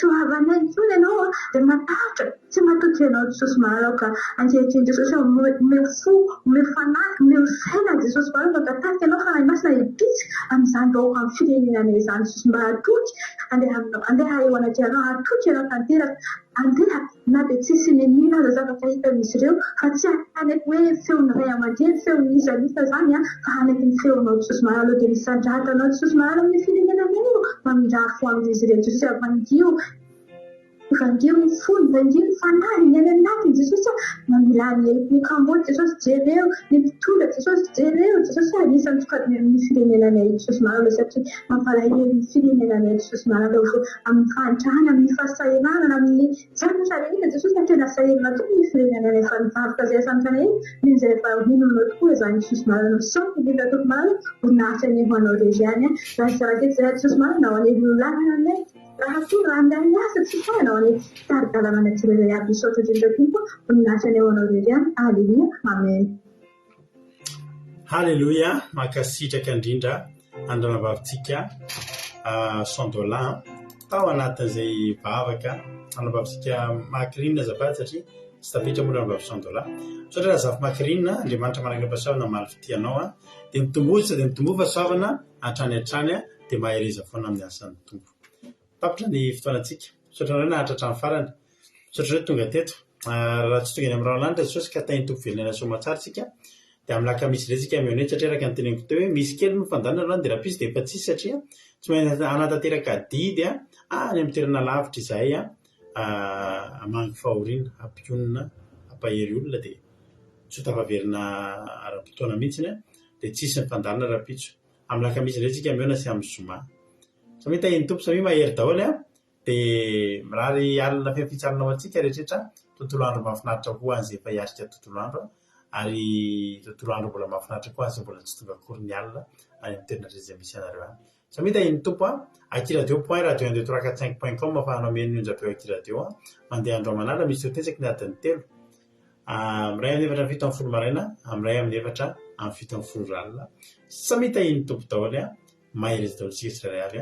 ho havanay intsony ianao dia matahatra tsy matoky ianao Jesosy malala ka ankehitriny Jesosy omeo fo omeo fanahy omeo saina Jesosy malala tataka ianao fanahy masina hipitsy amin'izany vahoaka amin'ny firenenanay zany Jesosy mba hatoky andeha eo anatrehanao hatoky ianao tanteraka andeha na dia tsisy nenina aza zavatra hita amin'izy ireo fa tsy hanaiky hoe feon'ny ray aman-dreny feon'ny izanisa zany fa hanaiky ny feonao Jesosy malala dia misandrahantanao Jesosy malala amin'ny firenenanay mamindraha fo amin'izy ireo Jesosy vandio ny fony vandio ny fanahy ny any anatiny Jesosy mamilany ny Kambodja Jesosy jereo ny mpitondra Jesosy jereo Jesosy anisany sokadiny amin'ny firenenanay Jesosy malala satria mampalahelo ny firenenanay Jesosy malala amin'ny fahantrahana amin'ny fahasahiranana amin'ny zavatra rehetra Jesosy tena sahirana tokoa ny firenenanay fa nivaroka izay santanay min'izay efa hinonao tokoa zany Jesosy malala misaoty indrindra tokoa malala voninahitra ny hoanao rery ihany raha sarakety zahay Jesosy malala nao any lalana anay raha toa raha andeha miasa tsy fainao any taridalana ny tsirairay aby misaotra indrindra tokoa voninahitra ny hoanao rery ihany haleluia amen haleluia makasitraka indrindra andranavavitsika $100 tao anatin'izay vavaka anavavitsika makirinina azafady satria sy tapitra moa $900 sotra raha zafimakirinina andriamanitra manaraka mpasoavana maly fitianao dia mitombosa dia mitombo fasoavana hatrany hatrany dia mahereza foana amin'ny asan'ny tompo tapitra ny fotoanantsika sotra rena hatratrany farany sotra hoe tonga teto raha tsy tonga ny amin'ny raolanitra jesosy ka tainy tompo velona somatsaritsika dia amin'ny lakamisy resika mionety satria raka ny teneniko teo hoe misy kely no fandanana aloha dia raha pisy dia efa tsisy satria tsy maintsy anatanteraka didy any amin'ny toerana lavitra izahay amangy fahoriana ampionina ampahery olona dia tsy ho tafaverina ara-potoana mihitsiny dia tsisy ny fandanana raha-pitso amin'ny lakamisy resika miona sy amin'ny zoma samy tahiny tompo samy mahery daholo dia mirary alina fitsarana antsika rehetrarehetra tontolo andro mahafinaritra koa an'izay efa hiatrika tontolo andro ary tontolo andro mbola mahafinaritra koa an'izay mbola tsy tonga akory ny alina any amin'ny toerana rehetra misy anareo any samy tahiny tompo akiradio point radio 1 2 3 4 5.com afahanao miheno onjapeo akiradio mandeha andro aman'ala misy totezaka ny adiny 3 miray amin'ny 7:10 maraina amiray amin'ny 7:10 alina samy tahiny tompo daholo mahery daholo sika tsirairay avy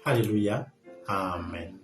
halleluia amen